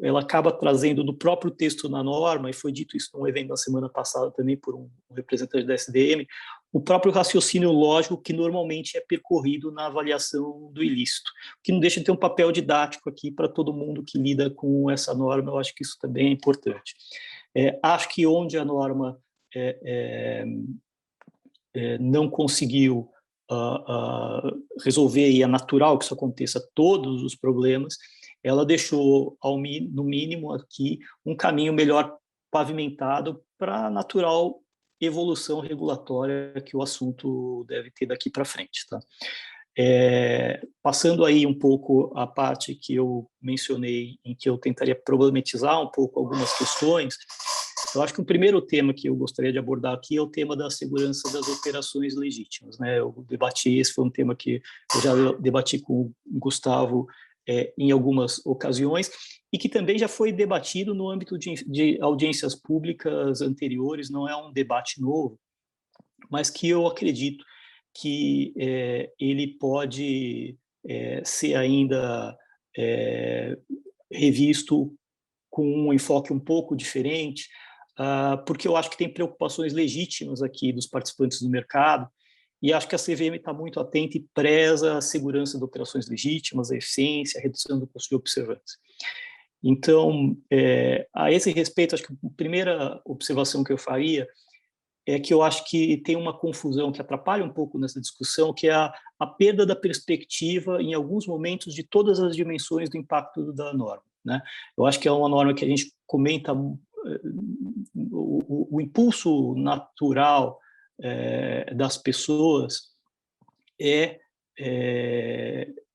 Ela acaba trazendo do próprio texto na norma, e foi dito isso num evento na semana passada também por um representante da SDM, o próprio raciocínio lógico que normalmente é percorrido na avaliação do ilícito, que não deixa de ter um papel didático aqui para todo mundo que lida com essa norma. Eu acho que isso também é importante. Acho que onde a norma não conseguiu resolver, e é natural que isso aconteça, todos os problemas, ela deixou, no mínimo aqui, um caminho melhor pavimentado para a natural evolução regulatória que o assunto deve ter daqui para frente, tá? Passando aí um pouco a parte que eu mencionei, em que eu tentaria problematizar um pouco algumas questões, eu acho que o primeiro tema que eu gostaria de abordar aqui é o tema da segurança das operações legítimas, né? Eu debati, esse foi um tema que eu já debati com o Gustavo em algumas ocasiões, e que também já foi debatido no âmbito de audiências públicas anteriores, não é um debate novo, mas que eu acredito que ele pode ser ainda revisto com um enfoque um pouco diferente, porque eu acho que tem preocupações legítimas aqui dos participantes do mercado, e acho que a CVM está muito atenta e preza a segurança de operações legítimas, a eficiência, a redução do custo de observância. Então, a esse respeito, acho que a primeira observação que eu faria é que eu acho que tem uma confusão que atrapalha um pouco nessa discussão, que é a perda da perspectiva, em alguns momentos, de todas as dimensões do impacto da norma, né? Eu acho que é uma norma que a gente comenta o impulso natural das pessoas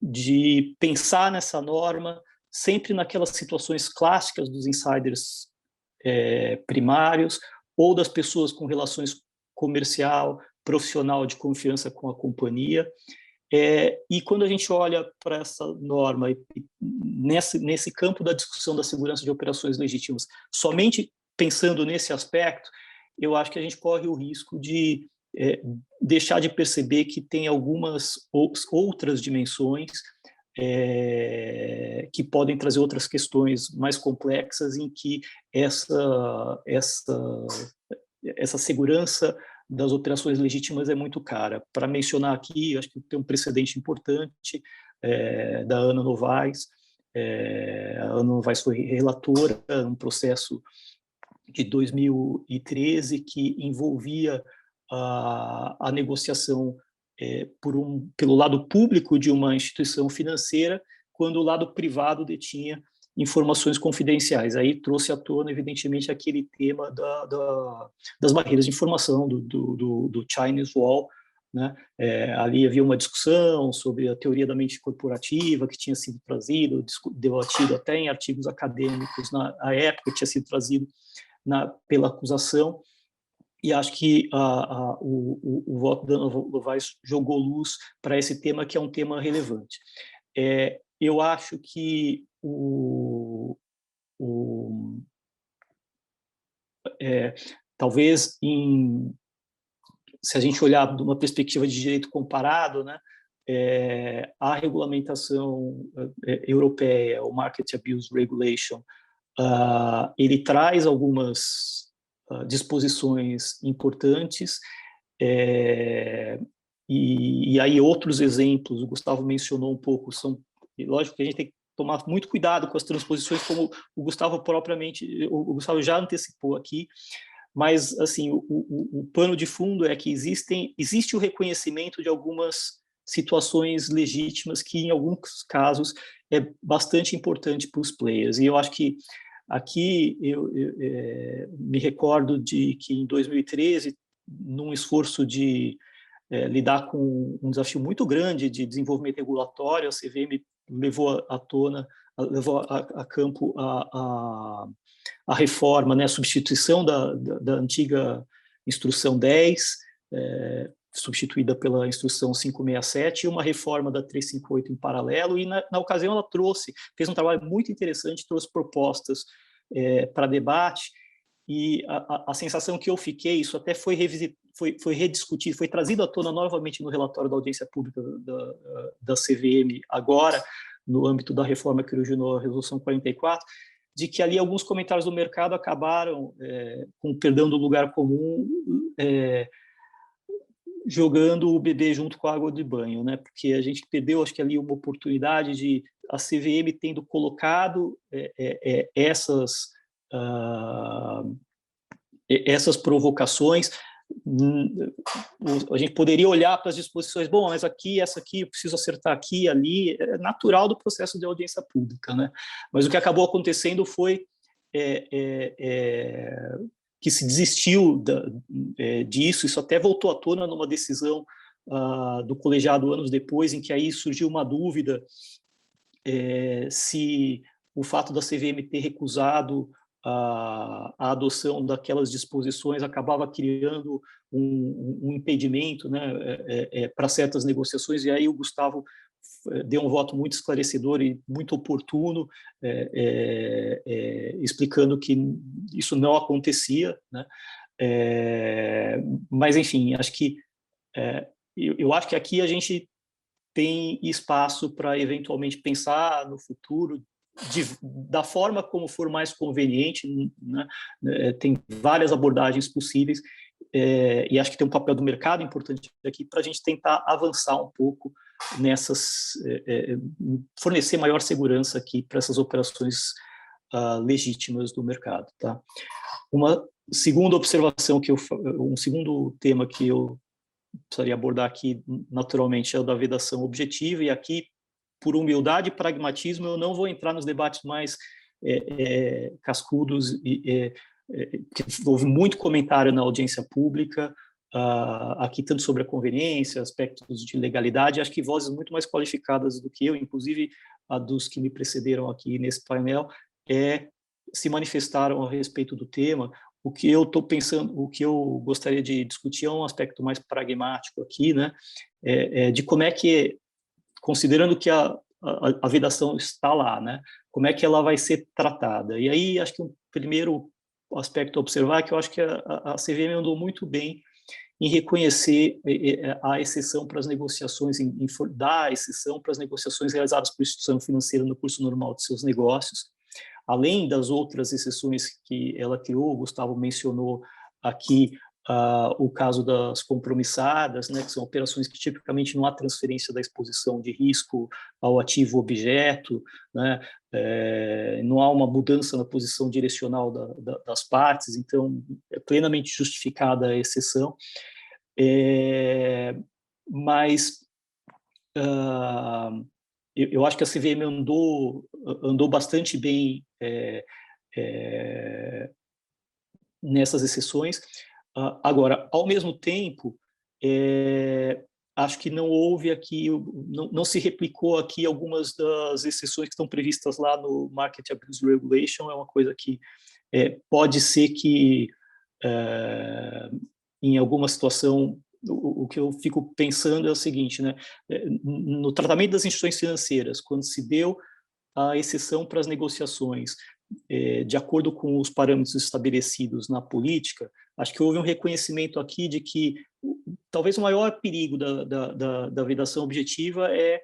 de pensar nessa norma sempre naquelas situações clássicas dos insiders primários, ou das pessoas com relações comercial, profissional de confiança com a companhia. E quando a gente olha para essa norma, nesse campo da discussão da segurança de operações legítimas, somente pensando nesse aspecto, eu acho que a gente corre o risco de deixar de perceber que tem algumas outras dimensões que podem trazer outras questões mais complexas, em que essa segurança das operações legítimas é muito cara. Para mencionar aqui, acho que tem um precedente importante da Ana Novaes. A Ana Novaes foi relatora num processo de 2013 que envolvia a negociação pelo lado público de uma instituição financeira, quando o lado privado detinha informações confidenciais. Aí trouxe à tona, evidentemente, aquele tema das barreiras de informação, do Chinese Wall, né? Ali havia uma discussão sobre a teoria da mente corporativa, que tinha sido trazido, debatido até em artigos acadêmicos na época, que tinha sido trazido pela acusação, e acho que o voto da Ana Novaes jogou luz para esse tema, que é um tema relevante. Eu acho que talvez, se a gente olhar de uma perspectiva de direito comparado, né, a regulamentação europeia, o Market Abuse Regulation, ele traz algumas disposições importantes, e aí outros exemplos, o Gustavo mencionou um pouco, lógico que a gente tem que tomar muito cuidado com as transposições, como o Gustavo já antecipou aqui, mas assim, o pano de fundo é que existe o reconhecimento de algumas situações legítimas que, em alguns casos, é bastante importante para os players. E eu acho que aqui eu me recordo de que em 2013, num esforço de lidar com um desafio muito grande de desenvolvimento regulatório, a CVM levou levou a campo a reforma, né, a substituição da antiga Instrução 10, substituída pela Instrução 567, e uma reforma da 358 em paralelo, e na ocasião ela fez um trabalho muito interessante, trouxe propostas para debate, e a sensação que eu fiquei, isso até foi rediscutido, foi trazido à tona novamente no relatório da audiência pública da CVM, agora, no âmbito da reforma que originou a Resolução 44, de que ali alguns comentários do mercado acabaram, com o perdão do lugar comum, jogando o bebê junto com a água de banho, né? Porque a gente perdeu, acho que ali, uma oportunidade de a CVM tendo colocado essas provocações. A gente poderia olhar para as disposições, bom, mas essa aqui, eu preciso acertar aqui, ali, é natural do processo de audiência pública, né? Mas o que acabou acontecendo foi que se desistiu disso, isso até voltou à tona numa decisão do colegiado anos depois, em que aí surgiu uma dúvida se o fato da CVM ter recusado a adoção daquelas disposições acabava criando um impedimento, né, para certas negociações, e aí o Gustavo deu um voto muito esclarecedor e muito oportuno, explicando que isso não acontecia, né? Mas, enfim, acho que eu acho que aqui a gente tem espaço para eventualmente pensar no futuro da forma como for mais conveniente, né? Tem várias abordagens possíveis, e acho que tem um papel do mercado importante aqui para a gente tentar avançar um pouco nessas, fornecer maior segurança aqui para essas operações legítimas do mercado, tá? Uma segunda observação um segundo tema que eu precisaria abordar aqui, naturalmente, é o da vedação objetiva, e aqui, por humildade e pragmatismo, eu não vou entrar nos debates mais cascudos, que houve muito comentário na audiência pública, aqui tanto sobre a conveniência, aspectos de legalidade, acho que vozes muito mais qualificadas do que eu, inclusive a dos que me precederam aqui nesse painel, se manifestaram a respeito do tema. O que eu estou pensando, o que eu gostaria de discutir é um aspecto mais pragmático aqui, né? De como é que, considerando que a vedação está lá, né? Como é que ela vai ser tratada? E aí, acho que um primeiro aspecto a observar é que eu acho que a CVM andou muito bem em reconhecer a exceção para as negociações, dar a exceção para as negociações realizadas por instituição financeira no curso normal de seus negócios, além das outras exceções que ela criou. O Gustavo mencionou aqui o caso das compromissadas, né, que são operações que tipicamente não há transferência da exposição de risco ao ativo objeto, né, não há uma mudança na posição direcional das partes, então é plenamente justificada a exceção. Mas eu acho que a CVM andou bastante bem nessas exceções. Agora, ao mesmo tempo, acho que não houve aqui, não se replicou aqui algumas das exceções que estão previstas lá no Market Abuse Regulation. É uma coisa que pode ser que em alguma situação, o que eu fico pensando é o seguinte, né? No tratamento das instituições financeiras, quando se deu a exceção para as negociações de acordo com os parâmetros estabelecidos na política, acho que houve um reconhecimento aqui de que talvez o maior perigo da vedação objetiva é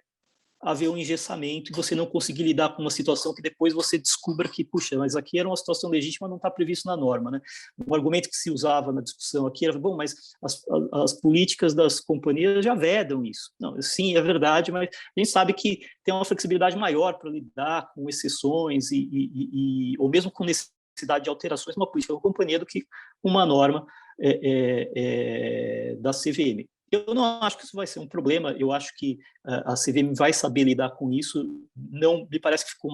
haver um engessamento e você não conseguir lidar com uma situação que depois você descubra que, puxa, mas aqui era uma situação legítima, não está previsto na norma, né? Um argumento que se usava na discussão aqui era, bom, mas as políticas das companhias já vedam isso. Não, sim, é verdade, mas a gente sabe que tem uma flexibilidade maior para lidar com exceções ou mesmo com necessidade de alterações numa política da companhia do que uma norma da CVM. Eu não acho que isso vai ser um problema, eu acho que a CVM vai saber lidar com isso, não me parece que ficou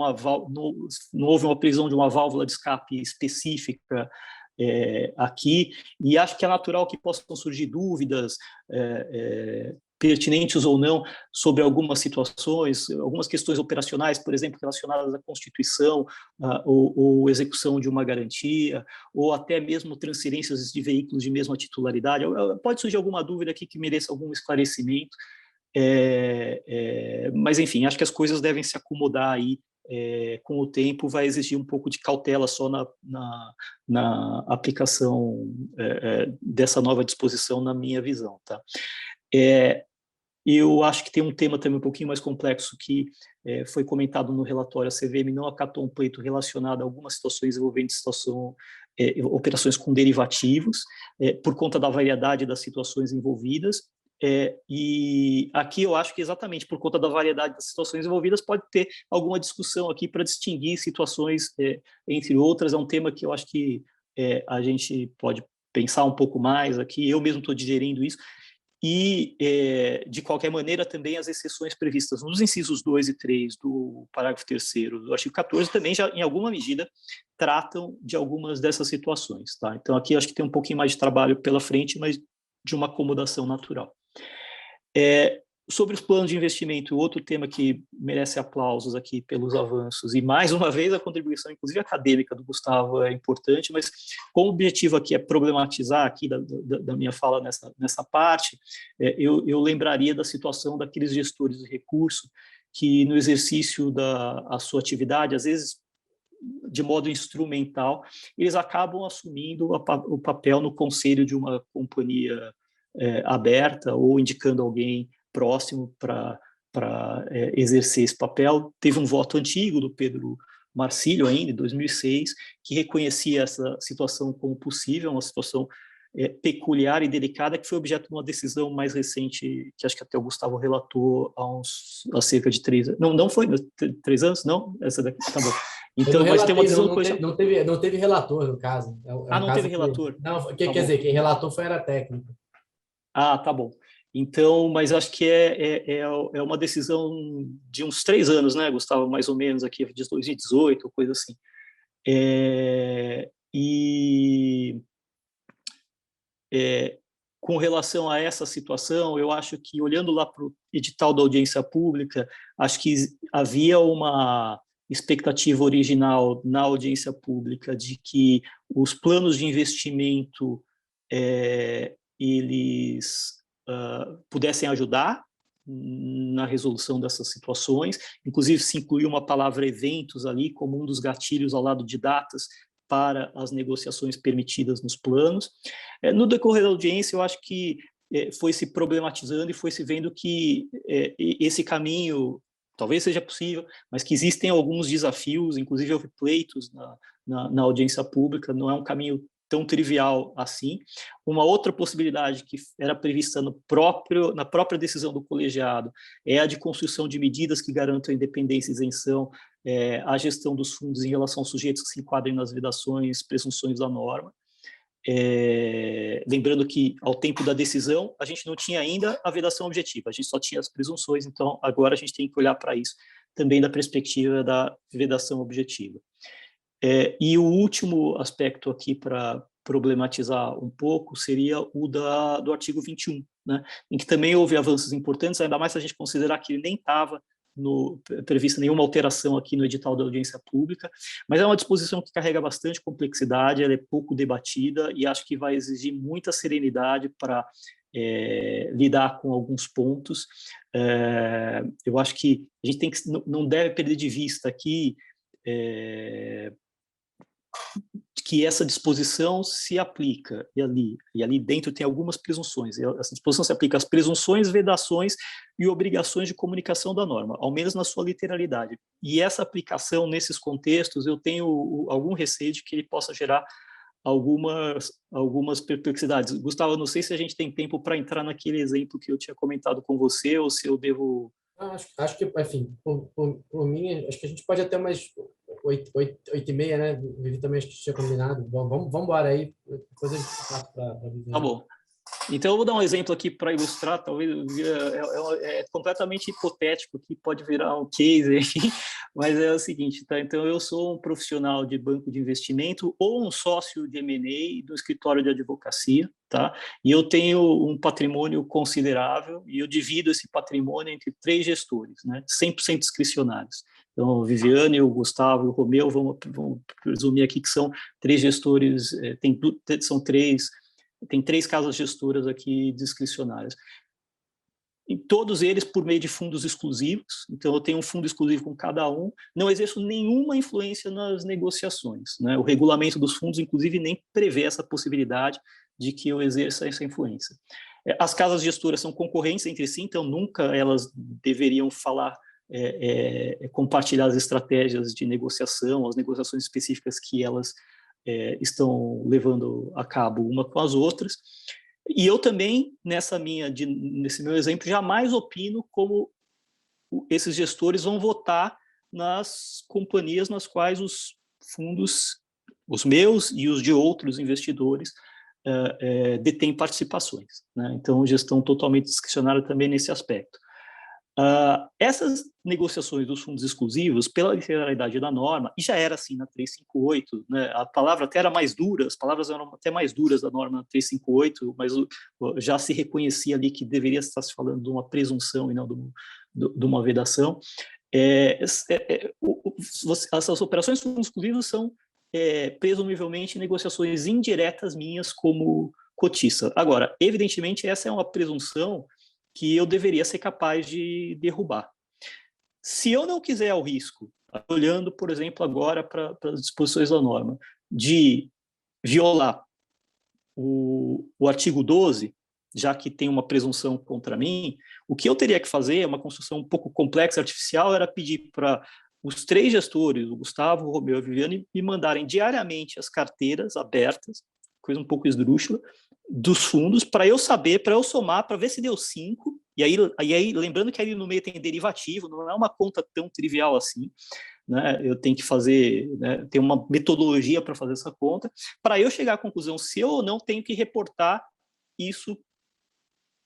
não houve uma previsão de uma válvula de escape específica aqui, e acho que é natural que possam surgir dúvidas pertinentes ou não sobre algumas situações, algumas questões operacionais, por exemplo, relacionadas à Constituição ou execução de uma garantia, ou até mesmo transferências de veículos de mesma titularidade. Pode surgir alguma dúvida aqui que mereça algum esclarecimento, mas, enfim, acho que as coisas devem se acomodar aí com o tempo, vai exigir um pouco de cautela só na aplicação dessa nova disposição, na minha visão, tá? Eu acho que tem um tema também um pouquinho mais complexo que foi comentado no relatório. A CVM não acatou um pleito relacionado a algumas situações envolvendo operações com derivativos, por conta da variedade das situações envolvidas. E aqui eu acho que exatamente por conta da variedade das situações envolvidas pode ter alguma discussão aqui para distinguir situações entre outras. É um tema que eu acho que a gente pode pensar um pouco mais aqui. Eu mesmo estou digerindo isso. E, de qualquer maneira, também as exceções previstas nos incisos 2 e 3 do parágrafo 3º do artigo 14 também já, em alguma medida, tratam de algumas dessas situações, tá? Então, aqui acho que tem um pouquinho mais de trabalho pela frente, mas de uma acomodação natural. Sobre os planos de investimento, outro tema que merece aplausos aqui pelos avanços, e mais uma vez a contribuição, inclusive acadêmica, do Gustavo é importante, mas como o objetivo aqui é problematizar aqui da minha fala nessa parte, eu lembraria da situação daqueles gestores de recurso que no exercício da sua atividade, às vezes de modo instrumental, eles acabam assumindo o papel no conselho de uma companhia aberta ou indicando alguém próximo para exercer esse papel. Teve um voto antigo do Pedro Marcílio, ainda, em 2006, que reconhecia essa situação como possível, uma situação peculiar e delicada, que foi objeto de uma decisão mais recente, que acho que até o Gustavo relatou há cerca de 3 anos. Não foi 3 anos? Não? Essa daqui, tá bom. Então, mas tem uma decisão... Não teve relator, no caso. Não teve relator? Não, quer dizer, quem relatou foi a área técnica. Tá bom. Então, mas acho que é uma decisão de uns 3 anos, né, Gustavo, mais ou menos, aqui de 2018, coisa assim. Com relação a essa situação, eu acho que, olhando lá para o edital da audiência pública, acho que havia uma expectativa original na audiência pública de que os planos de investimento eles pudessem ajudar na resolução dessas situações, inclusive se incluiu uma palavra eventos ali como um dos gatilhos ao lado de datas para as negociações permitidas nos planos. No decorrer da audiência, eu acho que foi se problematizando e foi se vendo que esse caminho talvez seja possível, mas que existem alguns desafios, inclusive houve pleitos na audiência pública, não é um caminho tão trivial assim. Uma outra possibilidade que era prevista na própria decisão do colegiado é a de construção de medidas que garantam a independência e isenção, a gestão dos fundos em relação aos sujeitos que se enquadrem nas vedações, presunções da norma. Lembrando que, ao tempo da decisão, a gente não tinha ainda a vedação objetiva, a gente só tinha as presunções, então agora a gente tem que olhar para isso também da perspectiva da vedação objetiva. E o último aspecto aqui para problematizar um pouco seria o do artigo 21, né, em que também houve avanços importantes, ainda mais se a gente considerar que ele nem estava prevista nenhuma alteração aqui no edital da audiência pública, mas é uma disposição que carrega bastante complexidade, ela é pouco debatida e acho que vai exigir muita serenidade para lidar com alguns pontos. Eu acho que a gente não deve perder de vista aqui que essa disposição se aplica, e ali dentro tem algumas presunções. Essa disposição se aplica às presunções, vedações e obrigações de comunicação da norma, ao menos na sua literalidade. E essa aplicação nesses contextos, eu tenho algum receio de que ele possa gerar algumas perplexidades. Gustavo, não sei se a gente tem tempo para entrar naquele exemplo que eu tinha comentado com você, ou se eu devo... Acho que, enfim, por mim, acho que a gente pode até mais 8h30, né? O Vivi também acho que tinha combinado. Vamos embora aí, depois a gente passa para Vivi. Tá bom. Então, eu vou dar um exemplo aqui para ilustrar, talvez é completamente hipotético, que pode virar um case, enfim, mas é o seguinte, tá? Então, eu sou um profissional de banco de investimento ou um sócio de M&A do escritório de advocacia, tá? E eu tenho um patrimônio considerável e eu divido esse patrimônio entre 3 gestores, né? 100% discricionários. Então, o Viviane, o Gustavo e o Romeu, vamos presumir aqui que são 3 gestores, tem 3 casas gestoras aqui discricionárias. E todos eles por meio de fundos exclusivos, então eu tenho um fundo exclusivo com cada um, não exerço nenhuma influência nas negociações, né? O regulamento dos fundos, inclusive, nem prevê essa possibilidade de que eu exerça essa influência. As casas gestoras são concorrentes entre si, então nunca elas deveriam falar, compartilhar as estratégias de negociação, as negociações específicas que elas estão levando a cabo uma com as outras. E eu também, nesse meu exemplo, jamais opino como esses gestores vão votar nas companhias nas quais os fundos, os meus e os de outros investidores, detêm participações, né? Então, gestão totalmente discricionária também nesse aspecto. Essas negociações dos fundos exclusivos, pela literalidade da norma, e já era assim na 358, né, a palavra até era mais dura, as palavras eram até mais duras da norma 358, mas já se reconhecia ali que deveria estar se falando de uma presunção e não de uma vedação. Essas operações de fundos exclusivos são presumivelmente negociações indiretas minhas como cotista. Agora, evidentemente, essa é uma presunção que eu deveria ser capaz de derrubar. Se eu não quiser ao risco, olhando, por exemplo, agora para as disposições da norma, de violar o artigo 12, já que tem uma presunção contra mim, o que eu teria que fazer, uma construção um pouco complexa, artificial, era pedir para os 3 gestores, o Gustavo, o Romeu e a Viviane, me mandarem diariamente as carteiras abertas, coisa um pouco esdrúxula, dos fundos, para eu saber, para eu somar, para ver se deu 5, e aí lembrando que ali no meio tem derivativo, não é uma conta tão trivial assim, né? Eu tenho que fazer, né, tem uma metodologia para fazer essa conta, para eu chegar à conclusão se eu ou não tenho que reportar isso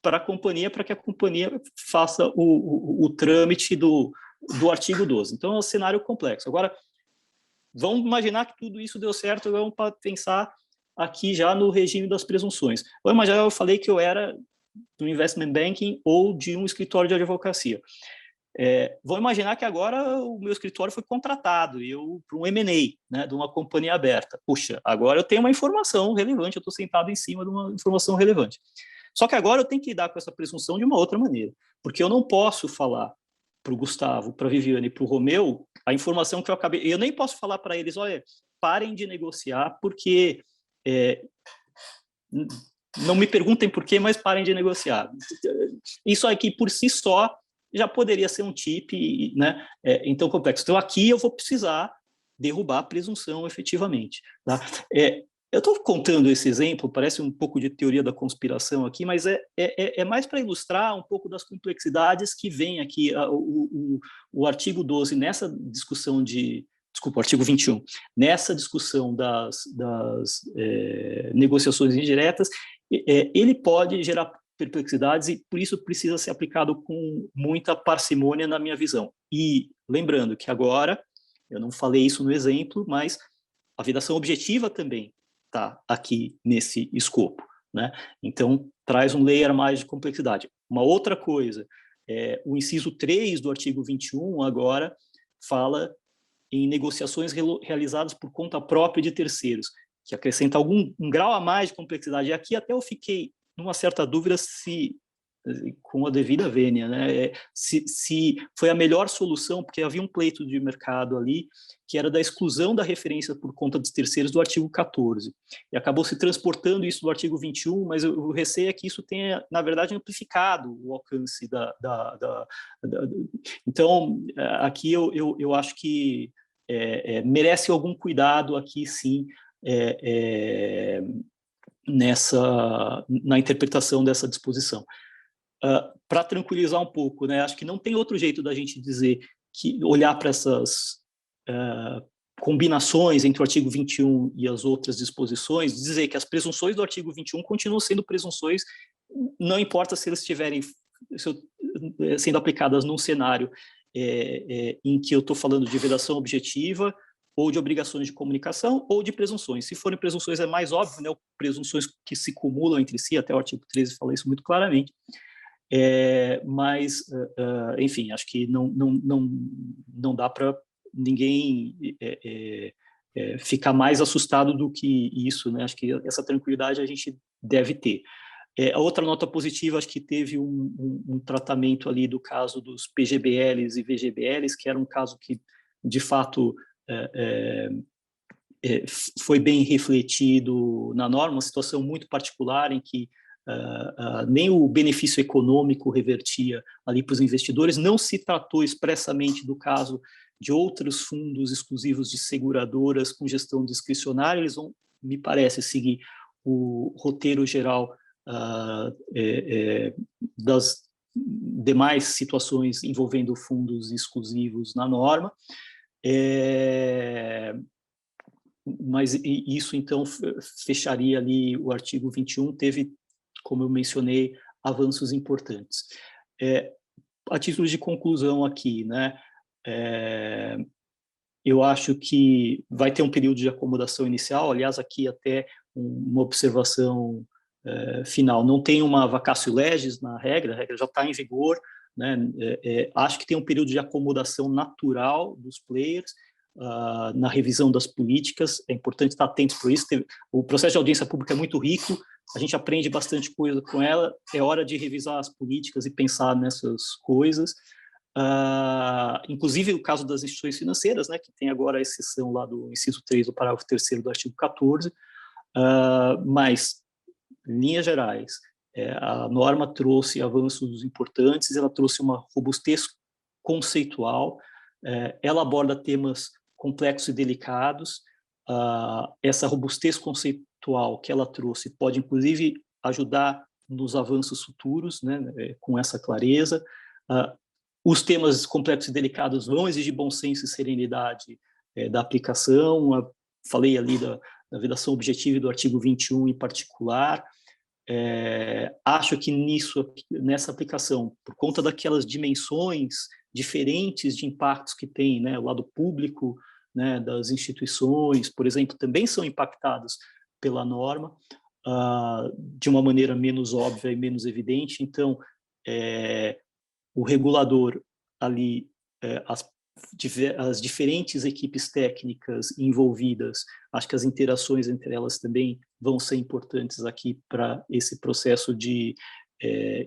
para a companhia, para que a companhia faça o trâmite do artigo 12. Então é um cenário complexo. Agora, vamos imaginar que tudo isso deu certo, vamos pensar aqui já no regime das presunções. Eu falei que eu era do investment banking ou de um escritório de advocacia. Vou imaginar que agora o meu escritório foi contratado para um M&A, né, de uma companhia aberta. Puxa, agora eu tenho uma informação relevante, eu estou sentado em cima de uma informação relevante. Só que agora eu tenho que lidar com essa presunção de uma outra maneira, porque eu não posso falar para o Gustavo, para a Viviane e para o Romeu a informação que eu acabei... Eu nem posso falar para eles, olha, parem de negociar, porque... não me perguntem por quê, mas parem de negociar. Isso aqui, por si só, já poderia ser um tip, né, então complexo. Então, aqui eu vou precisar derrubar a presunção efetivamente. Tá? Eu estou contando esse exemplo, parece um pouco de teoria da conspiração aqui, mas é mais para ilustrar um pouco das complexidades que vem aqui o artigo 12 nessa discussão o artigo 21, nessa discussão das negociações indiretas, ele pode gerar perplexidades e, por isso, precisa ser aplicado com muita parcimônia, na minha visão. E, lembrando que agora, eu não falei isso no exemplo, mas a vedação objetiva também está aqui nesse escopo, né? Então, traz um layer a mais de complexidade. Uma outra coisa, O inciso 3 do artigo 21 agora fala em negociações realizadas por conta própria de terceiros, que acrescenta um grau a mais de complexidade. E aqui até eu fiquei numa certa dúvida se, com a devida vênia, né, se foi a melhor solução, porque havia um pleito de mercado ali, que era da exclusão da referência por conta dos terceiros do artigo 14. E acabou se transportando isso do artigo 21, mas o receio é que isso tenha, na verdade, amplificado o alcance Então, aqui eu acho que merece algum cuidado aqui, sim, na interpretação dessa disposição. Para tranquilizar um pouco, né, acho que não tem outro jeito da gente dizer que olhar para essas combinações entre o artigo 21 e as outras disposições, dizer que as presunções do artigo 21 continuam sendo presunções, não importa se elas estiverem sendo aplicadas num cenário em que eu estou falando de vedação objetiva, ou de obrigações de comunicação, ou de presunções. Se forem presunções, é mais óbvio, né, presunções que se cumulam entre si, até o artigo 13 fala isso muito claramente. Mas, enfim, acho que não dá para ninguém ficar mais assustado do que isso, né? Acho que essa tranquilidade a gente deve ter. A outra nota positiva, acho que teve um tratamento ali do caso dos PGBLs e VGBLs, que era um caso que, de fato, foi bem refletido na norma, uma situação muito particular em que nem o benefício econômico revertia ali para os investidores, não se tratou expressamente do caso de outros fundos exclusivos de seguradoras com gestão discricionária, eles vão, me parece, seguir o roteiro geral das demais situações envolvendo fundos exclusivos na norma. Mas isso, então, fecharia ali o artigo 21, teve, como eu mencionei, avanços importantes. A título de conclusão aqui, né, eu acho que vai ter um período de acomodação inicial, aliás, aqui até uma observação final, não tem uma vacatio legis na regra, a regra já está em vigor, né, acho que tem um período de acomodação natural dos players, na revisão das políticas, é importante estar atento por isso, o processo de audiência pública é muito rico, a gente aprende bastante coisa com ela, é hora de revisar as políticas e pensar nessas coisas, inclusive o caso das instituições financeiras, né, que tem agora a exceção lá do inciso 3 do parágrafo 3º do artigo 14, mas, em linhas gerais, a norma trouxe avanços importantes, ela trouxe uma robustez conceitual, ela aborda temas complexos e delicados, essa robustez conceitual que ela trouxe pode, inclusive, ajudar nos avanços futuros, né, com essa clareza. Os temas complexos e delicados vão exigir bom senso e serenidade da aplicação, falei ali da vedação objetiva e do artigo 21 em particular. Acho que nessa aplicação, por conta daquelas dimensões diferentes de impactos que tem, né, o lado público, né, das instituições, por exemplo, também são impactados pela norma, de uma maneira menos óbvia e menos evidente. Então, o regulador ali, as diferentes equipes técnicas envolvidas, acho que as interações entre elas também vão ser importantes aqui para esse processo de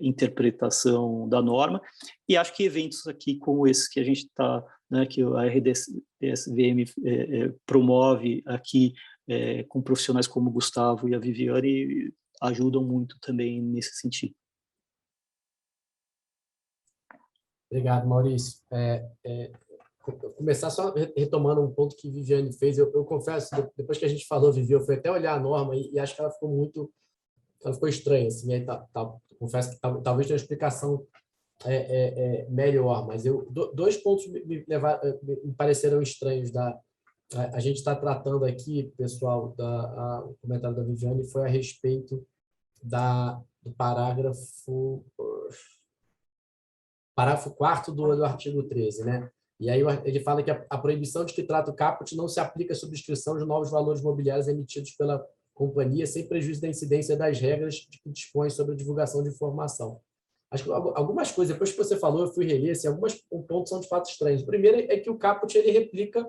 interpretação da norma, e acho que eventos aqui como esse que a gente está, né, que a RDSVM promove aqui com profissionais como o Gustavo e a Viviane ajudam muito também nesse sentido. Obrigado, Maurício. Vou começar só retomando um ponto que a Viviane fez. Eu confesso, depois que a gente falou, Vivi, eu fui até olhar a norma e acho que ela ficou estranha. Assim, aí confesso que talvez tenha uma explicação melhor, mas dois pontos me pareceram estranhos. A gente está tratando aqui, pessoal, o comentário da Viviane foi a respeito do parágrafo 4º do artigo 13, né? E aí ele fala que a proibição de que trata o caput não se aplica à subscrição de novos valores mobiliários emitidos pela companhia sem prejuízo da incidência das regras de que dispõe sobre a divulgação de informação. acho que algumas coisas, depois que você falou, eu fui reler, assim, alguns pontos são de fato estranhos. O primeiro é que o caput ele replica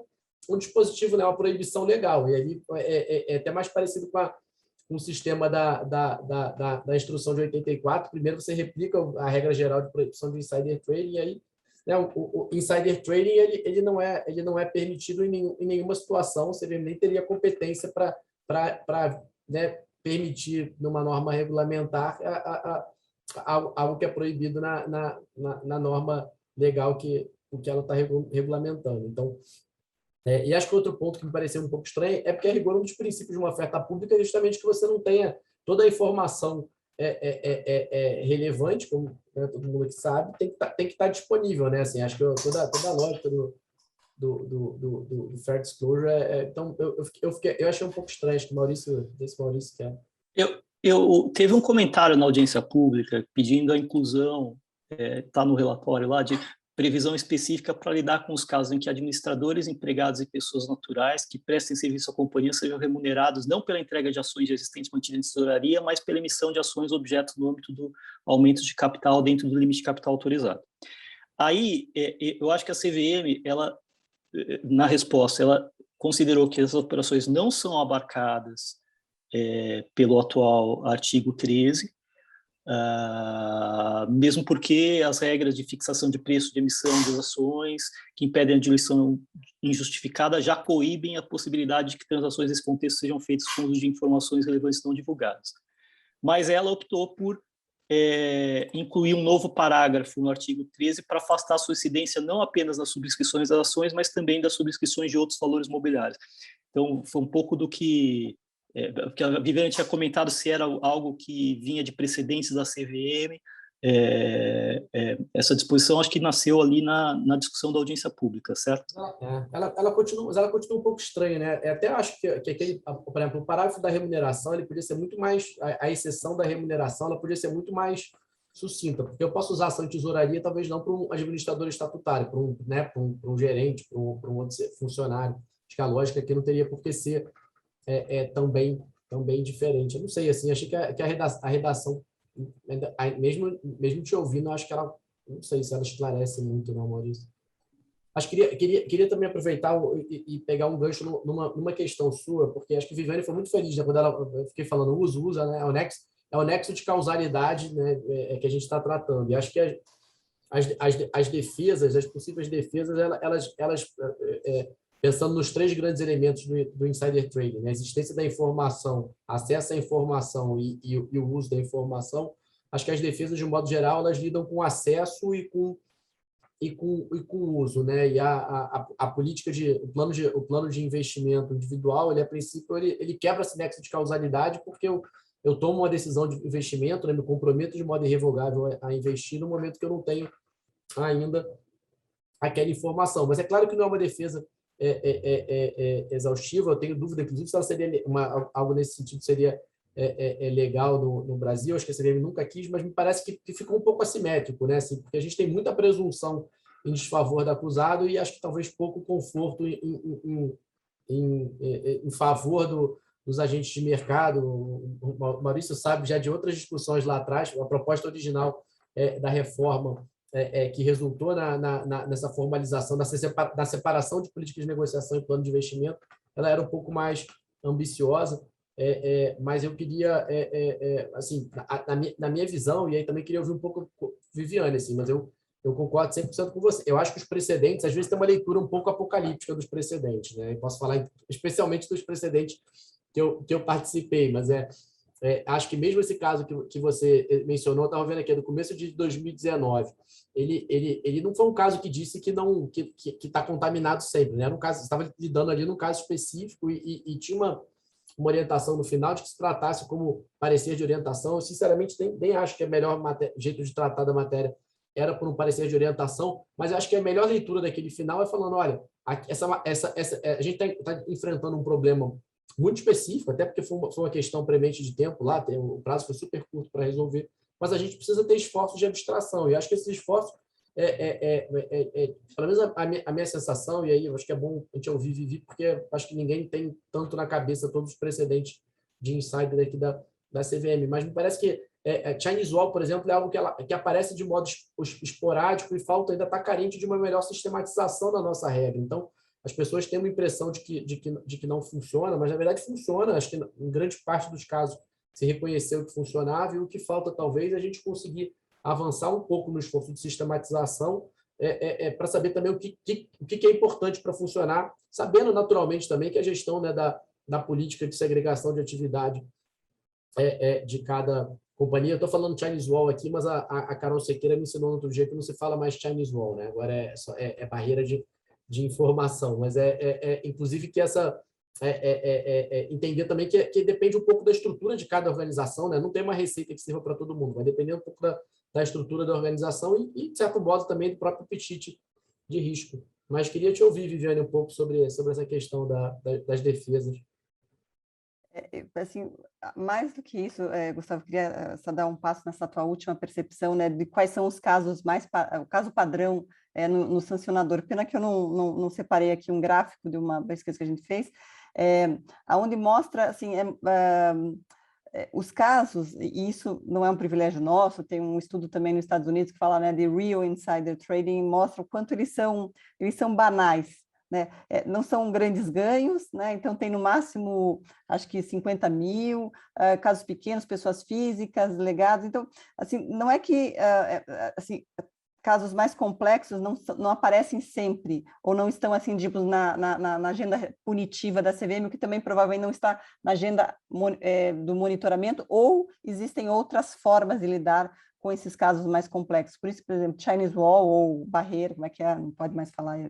um dispositivo, né, uma proibição legal, e aí é até mais parecido com o sistema da instrução de 84. Primeiro você replica a regra geral de proibição de insider trading, e aí, né, o insider trading ele não é permitido em nenhuma situação, você nem teria competência para né, permitir, numa norma regulamentar, algo que é proibido na norma legal que ela está regulamentando. Então, e acho que outro ponto que me pareceu um pouco estranho é porque, a rigor, um dos princípios de uma oferta pública é justamente que você não tenha toda a informação relevante, como, né, todo mundo aqui sabe, tem que estar disponível, né? Assim, acho que toda a lógica do fair disclosure. Então, eu achei um pouco estranho, acho que o Maurício quer. Teve um comentário na audiência pública pedindo a inclusão, está no relatório lá, de previsão específica para lidar com os casos em que administradores, empregados e pessoas naturais que prestem serviço à companhia sejam remunerados não pela entrega de ações existentes mantidas em tesouraria, mas pela emissão de ações objeto no âmbito do aumento de capital dentro do limite de capital autorizado. Aí, eu acho que a CVM, ela, na resposta, ela considerou que essas operações não são abarcadas pelo atual artigo 13, mesmo porque as regras de fixação de preço de emissão de ações que impedem a diluição injustificada já coíbem a possibilidade de que transações nesse contexto sejam feitas com uso de informações relevantes não divulgadas. Mas ela optou por incluir um novo parágrafo no artigo 13 para afastar a sua incidência não apenas das subscrições das ações, mas também das subscrições de outros valores mobiliários. Então, foi um pouco do que a Viviane tinha comentado, se era algo que vinha de precedentes da CVM. Essa disposição acho que nasceu ali na discussão da audiência pública, certo? Ela continua um pouco estranha, né? Até acho que aquele, por exemplo, o parágrafo da remuneração, ele podia ser muito mais, a exceção da remuneração, ela podia ser muito mais sucinta, porque eu posso usar ação de tesouraria, talvez não para um administrador estatutário, para um gerente, para um outro funcionário. Acho que a lógica aqui não teria por que ser tão bem diferente. Eu não sei, assim, achei que a redação, mesmo te ouvindo, acho que ela, não sei se ela esclarece muito, não, Maurício. Acho que queria também aproveitar e pegar um gancho numa questão sua, porque acho que a Viviane foi muito feliz, né, quando eu fiquei falando usa, né, é o nexo de causalidade, né, que a gente está tratando. E acho que as defesas, as possíveis defesas, elas pensando nos três grandes elementos do insider trading, né? A existência da informação, acesso à informação e o uso da informação, acho que as defesas, de um modo geral, elas lidam com acesso e com uso, né? E a política o plano de investimento individual, ele, a princípio, ele quebra esse nexo de causalidade, porque eu tomo uma decisão de investimento, né? Me comprometo de modo irrevogável a investir no momento que eu não tenho ainda aquela informação. Mas é claro que não é uma defesa exaustiva. Eu tenho dúvida, inclusive, se ela seria algo nesse sentido seria legal no Brasil. Acho que a CVM nunca quis, mas me parece que ficou um pouco assimétrico, né? Assim, porque a gente tem muita presunção em desfavor do acusado e acho que talvez pouco conforto em favor dos agentes de mercado. O Maurício sabe já de outras discussões lá atrás, a proposta original da reforma que resultou nessa formalização, da separação de políticas de negociação e plano de investimento, ela era um pouco mais ambiciosa, mas eu queria, assim, na minha visão, e aí também queria ouvir um pouco Viviane, assim, mas eu concordo 100% com você. Eu acho que os precedentes, às vezes, tem uma leitura um pouco apocalíptica dos precedentes, né? Eu posso falar especialmente dos precedentes que eu participei, mas acho que mesmo esse caso que você mencionou, eu estava vendo aqui, do começo de 2019, ele não foi um caso que disse que está contaminado sempre, né? Era um caso, estava lidando ali num caso específico e tinha uma orientação no final de que se tratasse como parecer de orientação. Eu, sinceramente, nem acho que é o melhor jeito de tratar da matéria era por um parecer de orientação, mas acho que a melhor leitura daquele final é falando, olha, a gente está enfrentando um problema muito específico, até porque foi uma questão premente de tempo lá, o prazo foi super curto para resolver, mas a gente precisa ter esforços de abstração, e acho que esses esforços, pelo menos a minha sensação, e aí eu acho que é bom a gente ouvir Vivi, porque acho que ninguém tem tanto na cabeça todos os precedentes de insider aqui da CVM, mas me parece que Chinese Wall, por exemplo, é algo que aparece de modo esporádico e ainda está carente de uma melhor sistematização da nossa regra. Então, as pessoas têm uma impressão de que não funciona, mas, na verdade, funciona. Acho que, em grande parte dos casos, se reconheceu que funcionava, e o que falta, talvez, é a gente conseguir avançar um pouco no esforço de sistematização para saber também o que é importante para funcionar, sabendo, naturalmente, também que a gestão, né, da política de segregação de atividade de cada companhia. Eu estou falando Chinese Wall aqui, mas a Carol Sequeira me ensinou no outro dia que não se fala mais Chinese Wall, né? Agora é barreira de informação, mas inclusive que entender também que depende um pouco da estrutura de cada organização, né? Não tem uma receita que sirva para todo mundo, vai depender um pouco da estrutura da organização e, de certo modo, também do próprio apetite de risco. Mas queria te ouvir, Viviane, um pouco sobre essa questão das defesas. Assim, mais do que isso, Gustavo, queria só dar um passo nessa tua última percepção, né, de quais são os casos o caso padrão no sancionador. Pena que eu não separei aqui um gráfico de uma pesquisa que a gente fez, onde mostra, assim, os casos, e isso não é um privilégio nosso, tem um estudo também nos Estados Unidos que fala, né, de real insider trading, mostra o quanto eles são banais, né? Não são grandes ganhos, né? Então tem no máximo, acho que 50 mil, casos pequenos, pessoas físicas, legados. Então, assim, não é que assim, casos mais complexos não aparecem sempre, ou não estão assim, digamos, na agenda punitiva da CVM, o que também provavelmente não está na agenda do monitoramento, ou existem outras formas de lidar com esses casos mais complexos. Por isso, por exemplo, Chinese Wall ou barreira, como é que é? Não pode mais falar,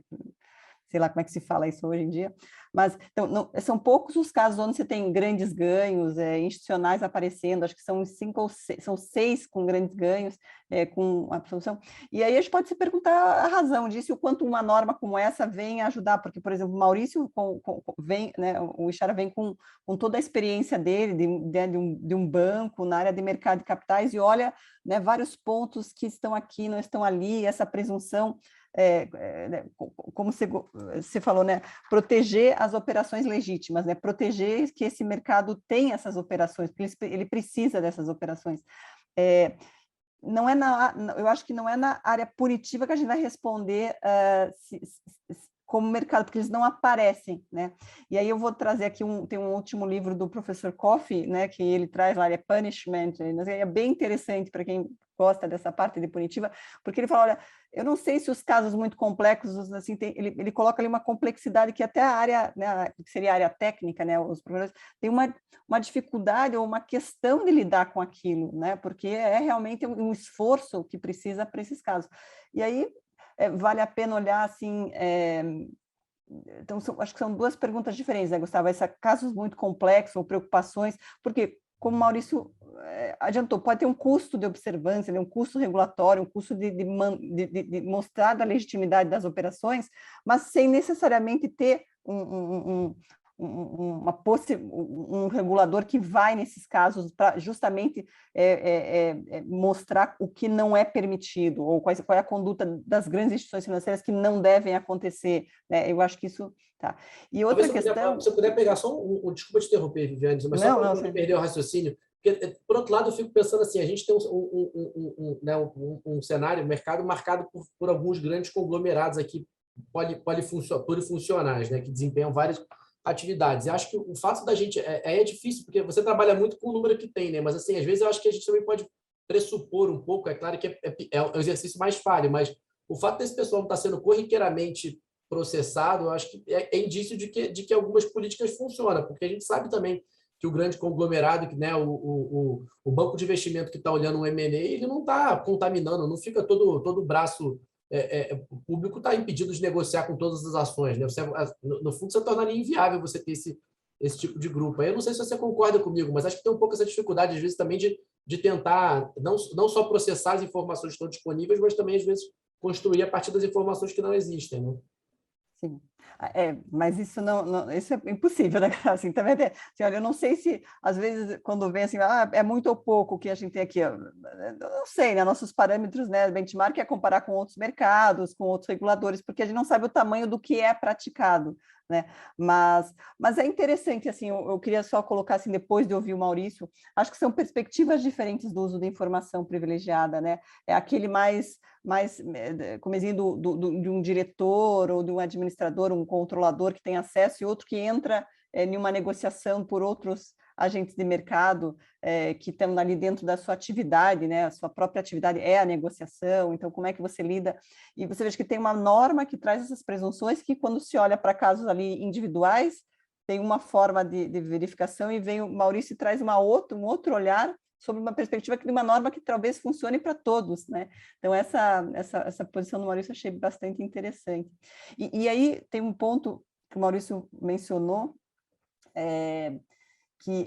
sei lá como é que se fala isso hoje em dia, mas então, são poucos os casos onde você tem grandes ganhos institucionais aparecendo, acho que são 5 ou 6, são 6 com grandes ganhos, com absolução, e aí a gente pode se perguntar a razão disso, o quanto uma norma como essa vem ajudar, porque, por exemplo, o Maurício vem, né, o Ishara vem com toda a experiência dele, de um banco na área de mercado de capitais, e olha, né, vários pontos que estão aqui, não estão ali, essa presunção, como você falou, né, proteger as operações legítimas, né, proteger que esse mercado tenha essas operações, porque ele precisa dessas operações. Não eu acho que não é na área punitiva que a gente vai responder como mercado, porque eles não aparecem, né? E aí eu vou trazer aqui tem um último livro do professor Coffey, né, que ele traz lá, é Punishment, é bem interessante para quem gosta dessa parte de punitiva, porque ele fala, olha, eu não sei se os casos muito complexos, assim, ele coloca ali uma complexidade que até a área, né, que seria a área técnica, né, os professores têm uma dificuldade ou uma questão de lidar com aquilo, né, porque realmente um esforço que precisa para esses casos. E aí vale a pena olhar, assim, então, acho que são duas perguntas diferentes, né, Gustavo? Casos muito complexos ou preocupações, porque, como o Maurício adiantou, pode ter um custo de observância, um custo regulatório, um custo de mostrar a legitimidade das operações, mas sem necessariamente ter um regulador que vai nesses casos para justamente mostrar o que não é permitido, ou qual é a conduta das grandes instituições financeiras que não devem acontecer, né? Eu acho que isso... Tá. E outra questão... Se eu puder pegar só desculpa te interromper, Viviane, mas só para não perder o raciocínio, porque, por outro lado, eu fico pensando assim, a gente tem um cenário, um mercado marcado por alguns grandes conglomerados aqui, polifuncionais, né, que desempenham várias atividades. E acho que o fato da gente... É difícil, porque você trabalha muito com o número que tem, né? Mas, assim, às vezes eu acho que a gente também pode pressupor um pouco, é claro que é um exercício mais falho, mas o fato desse pessoal não estar sendo corriqueiramente processado, eu acho que é indício de que algumas políticas funcionam, porque a gente sabe também que o grande conglomerado, né, o banco de investimento que está olhando um M&A, ele não está contaminando, não fica todo o braço... o público está impedido de negociar com todas as ações, né? No fundo, você tornaria inviável você ter esse tipo de grupo. Aí eu não sei se você concorda comigo, mas acho que tem um pouco essa dificuldade, às vezes, também de tentar não só processar as informações que estão disponíveis, mas também, às vezes, construir a partir das informações que não existem, né? Sim, mas isso isso é impossível, né? Assim, também assim, olha, eu não sei se, às vezes, quando vem assim, é muito ou pouco o que a gente tem aqui, eu não sei, né? Nossos parâmetros, né, benchmark é comparar com outros mercados, com outros reguladores, porque a gente não sabe o tamanho do que é praticado, né? Mas é interessante, assim, eu queria só colocar, assim, depois de ouvir o Maurício, acho que são perspectivas diferentes do uso da informação privilegiada, né? É aquele mais como exemplo, de um diretor ou de um administrador, um controlador que tem acesso, e outro que entra em uma negociação por outros agentes de mercado que estão ali dentro da sua atividade, né? A sua própria atividade é a negociação, então como é que você lida? E você vê que tem uma norma que traz essas presunções que, quando se olha para casos ali individuais, tem uma forma de verificação, e vem o Maurício e traz um outro olhar sobre uma perspectiva de uma norma que talvez funcione para todos, né? Então, essa posição do Maurício eu achei bastante interessante. E aí tem um ponto que o Maurício mencionou, que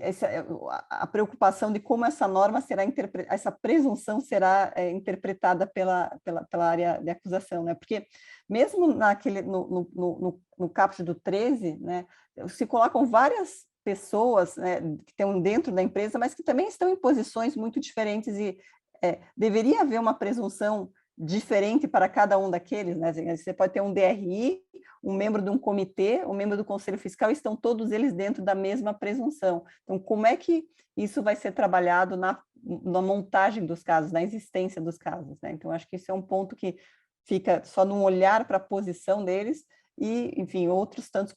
a preocupação de como essa norma será interpretada, essa presunção será interpretada pela área de acusação, né? Porque mesmo no caput do 13, né, se colocam várias pessoas, né, que estão dentro da empresa, mas que também estão em posições muito diferentes, e deveria haver uma presunção diferente para cada um daqueles, né? Você pode ter um DRI, um membro de um comitê, um membro do Conselho Fiscal, estão todos eles dentro da mesma presunção. Então, como é que isso vai ser trabalhado na montagem dos casos, na existência dos casos, né? Então, acho que isso é um ponto que fica só num olhar para a posição deles, e, enfim, outros tantos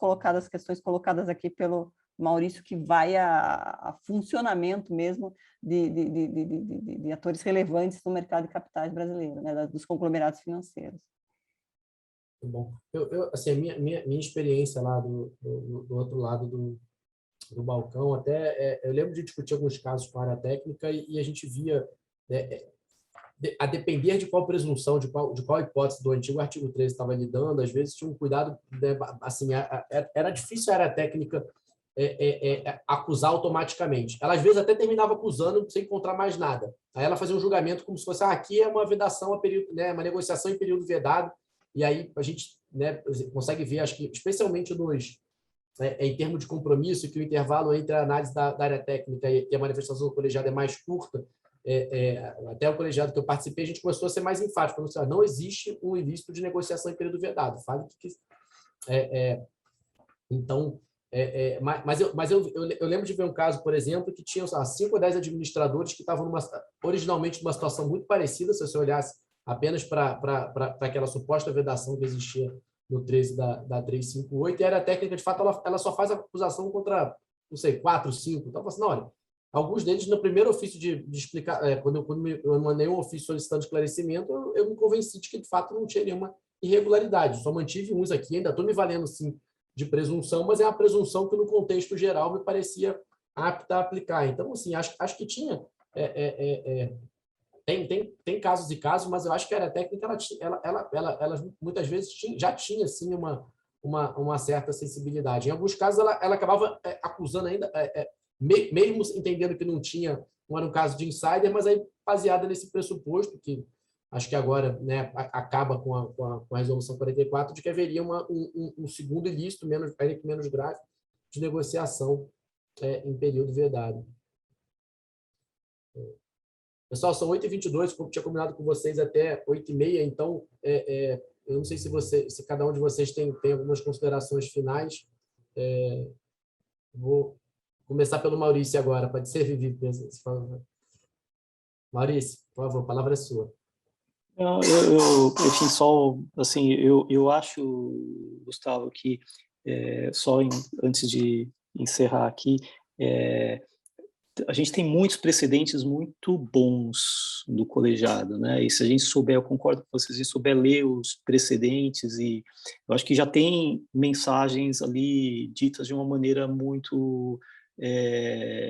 questões colocadas aqui pelo Maurício, que vai a funcionamento mesmo de atores relevantes no mercado de capitais brasileiro, né, dos conglomerados financeiros. Muito bom. Assim, a minha experiência lá do outro lado do balcão, até eu lembro de discutir alguns casos com a área técnica, e a gente via, a depender de qual presunção, de qual hipótese do antigo artigo 13 estava lidando, às vezes tinha um cuidado, né, assim, era difícil a área técnica acusar automaticamente. Ela, às vezes, até terminava acusando sem encontrar mais nada. Aí ela fazia um julgamento como se fosse, aqui é uma vedação a período, né, uma negociação em período vedado, e aí a gente, né, consegue ver, acho que especialmente em termos de compromisso, que o intervalo entre a análise da área técnica e a manifestação do colegiado é mais curta. Até o colegiado que eu participei, a gente começou a ser mais enfático, falando assim, não existe um ilícito de negociação em período vedado, fale o que então, mas eu lembro de ver um caso, por exemplo, que tinha 5 ou 10 administradores que estavam originalmente numa situação muito parecida, se você olhasse apenas para aquela suposta vedação que existia no 13 da 358, e a área técnica, de fato, ela só faz a acusação contra, não sei, 4, 5. Então, assim, não, olha, alguns deles, no primeiro ofício de explicar, quando eu mandei um ofício solicitando esclarecimento, eu me convenci de que, de fato, não tinha nenhuma irregularidade. Só mantive uns aqui, ainda estou me valendo, sim, de presunção, mas é uma presunção que, no contexto geral, me parecia apta a aplicar. Então, assim, acho que tinha... Tem casos e casos, mas eu acho que a área técnica, ela muitas vezes já tinha, assim, uma certa sensibilidade. Em alguns casos, ela acabava acusando ainda, mesmo entendendo que não era um caso de insider, mas aí baseada nesse pressuposto, que acho que agora, né, acaba com a resolução 44, de que haveria um segundo ilícito, menos grave, de negociação em período vedado. Pessoal, são 8h22, como tinha combinado com vocês até 8h30, então eu não sei se cada um de vocês tem algumas considerações finais. Vou começar pelo Maurício agora, pode ser, Vivi? Maurício, por favor, a palavra é sua. Enfim, só, assim, eu acho, Gustavo, que antes de encerrar aqui, a gente tem muitos precedentes muito bons do colegiado, né? E se a gente souber, eu concordo com vocês, se a gente souber ler os precedentes, e eu acho que já tem mensagens ali ditas de uma maneira muito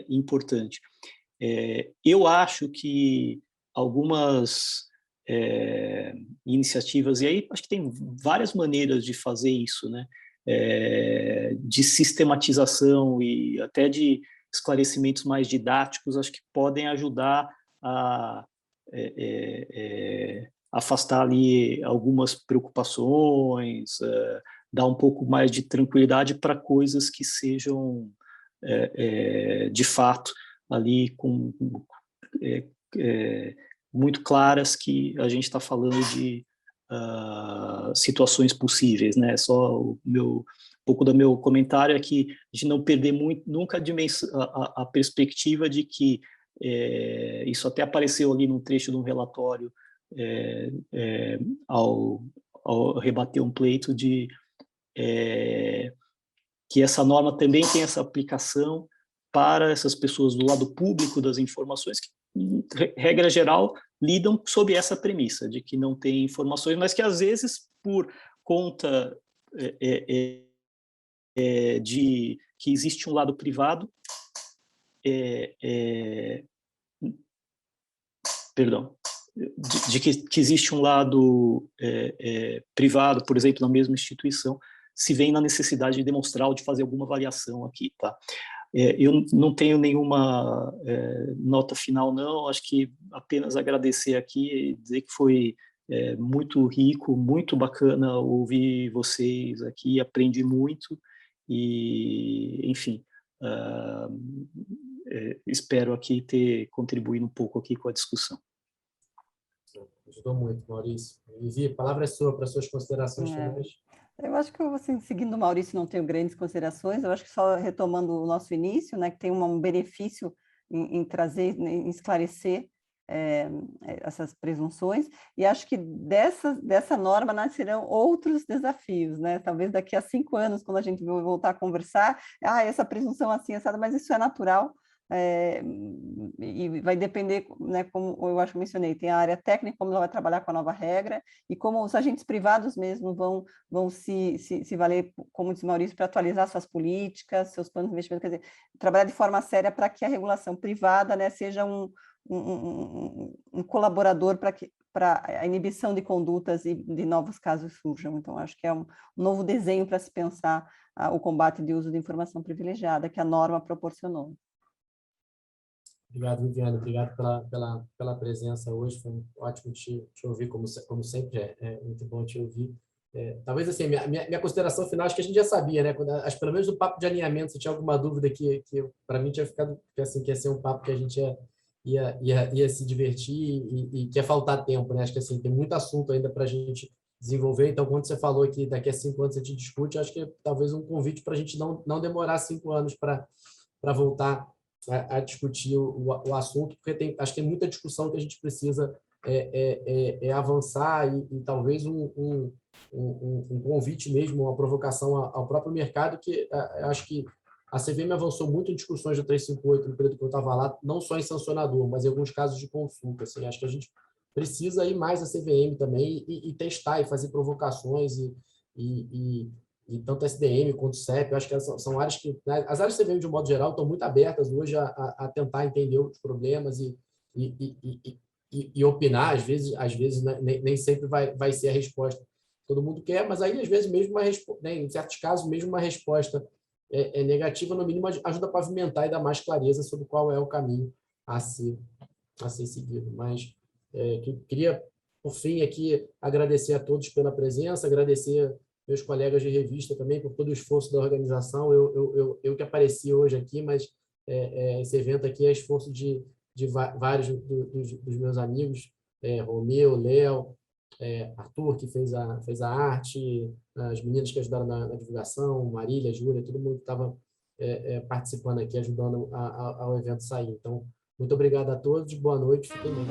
importante. Eu acho que algumas iniciativas, e aí acho que tem várias maneiras de fazer isso, né? De sistematização e até de esclarecimentos mais didáticos, acho que podem ajudar a afastar ali algumas preocupações, dar um pouco mais de tranquilidade para coisas que sejam, de fato, ali muito claras, que a gente está falando de situações possíveis, né? Só um pouco do meu comentário é que a gente não perder nunca a perspectiva de que isso até apareceu ali num trecho de um relatório ao rebater um pleito de que essa norma também tem essa aplicação para essas pessoas do lado público das informações que, regra geral, lidam sob essa premissa de que não tem informações, mas que às vezes, por conta de que existe um lado privado, perdão, de que existe um lado privado, por exemplo, na mesma instituição, se vem na necessidade de demonstrar ou de fazer alguma variação aqui, tá? Eu não tenho nenhuma nota final, não. Acho que apenas agradecer aqui e dizer que foi muito rico, muito bacana ouvir vocês aqui, aprendi muito e, enfim, espero aqui ter contribuído um pouco aqui com a discussão. Ajudou muito, Maurício. Vivi, a palavra é sua para suas considerações finais. Eu acho que, assim, seguindo o Maurício, não tenho grandes considerações. Eu acho que só retomando o nosso início, né, que tem um benefício em trazer, em esclarecer essas presunções, e acho que dessa norma nascerão outros desafios, né? Talvez daqui a 5 anos, quando a gente voltar a conversar, essa presunção assim, assada, mas isso é natural. E vai depender, né, como eu acho que mencionei, tem a área técnica, como ela vai trabalhar com a nova regra, e como os agentes privados mesmo vão se valer, como diz Maurício, para atualizar suas políticas, seus planos de investimento, quer dizer, trabalhar de forma séria para que a regulação privada, né, seja um colaborador para a inibição de condutas e de novos casos surjam. Então, acho que é um novo desenho para se pensar o combate de uso de informação privilegiada que a norma proporcionou. Obrigado, Viviane. Obrigado pela presença hoje. Foi ótimo te ouvir, como sempre. É muito bom te ouvir. Talvez, assim, minha consideração final, acho que a gente já sabia, né? Acho que pelo menos o papo de alinhamento, se tinha alguma dúvida que para mim tinha ficado, assim, que ia ser um papo que a gente ia se divertir e que ia faltar tempo, né? Acho que, assim, tem muito assunto ainda para a gente desenvolver. Então, quando você falou que daqui a 5 anos a gente discute, acho que é talvez um convite para a gente não demorar 5 anos para voltar a discutir o assunto, porque acho que tem muita discussão que a gente precisa avançar e talvez um convite mesmo, uma provocação ao próprio mercado, que acho que a CVM avançou muito em discussões do 358 no período que eu estava lá, não só em sancionador, mas em alguns casos de consulta. Assim, acho que a gente precisa ir mais à CVM também e testar e fazer provocações e tanto SDM quanto CEP, eu acho que são áreas que, né, as áreas de CVM, de um modo geral, estão muito abertas hoje a tentar entender os problemas e opinar. Às vezes né, nem sempre vai ser a resposta que todo mundo quer, mas aí, às vezes, mesmo né, em certos casos, mesmo uma resposta negativa, no mínimo, ajuda a pavimentar e dar mais clareza sobre qual é o caminho a ser seguido. Mas queria, por fim, aqui agradecer a todos pela presença, agradecer meus colegas de revista também por todo o esforço da organização. Eu que apareci hoje aqui, mas esse evento aqui é esforço de vários dos meus amigos, Romeu, Léo, Arthur, que fez a arte, as meninas que ajudaram na divulgação, Marília, Júlia, todo mundo que estava participando aqui, ajudando ao evento sair. Então, muito obrigado a todos, boa noite, fiquem bem.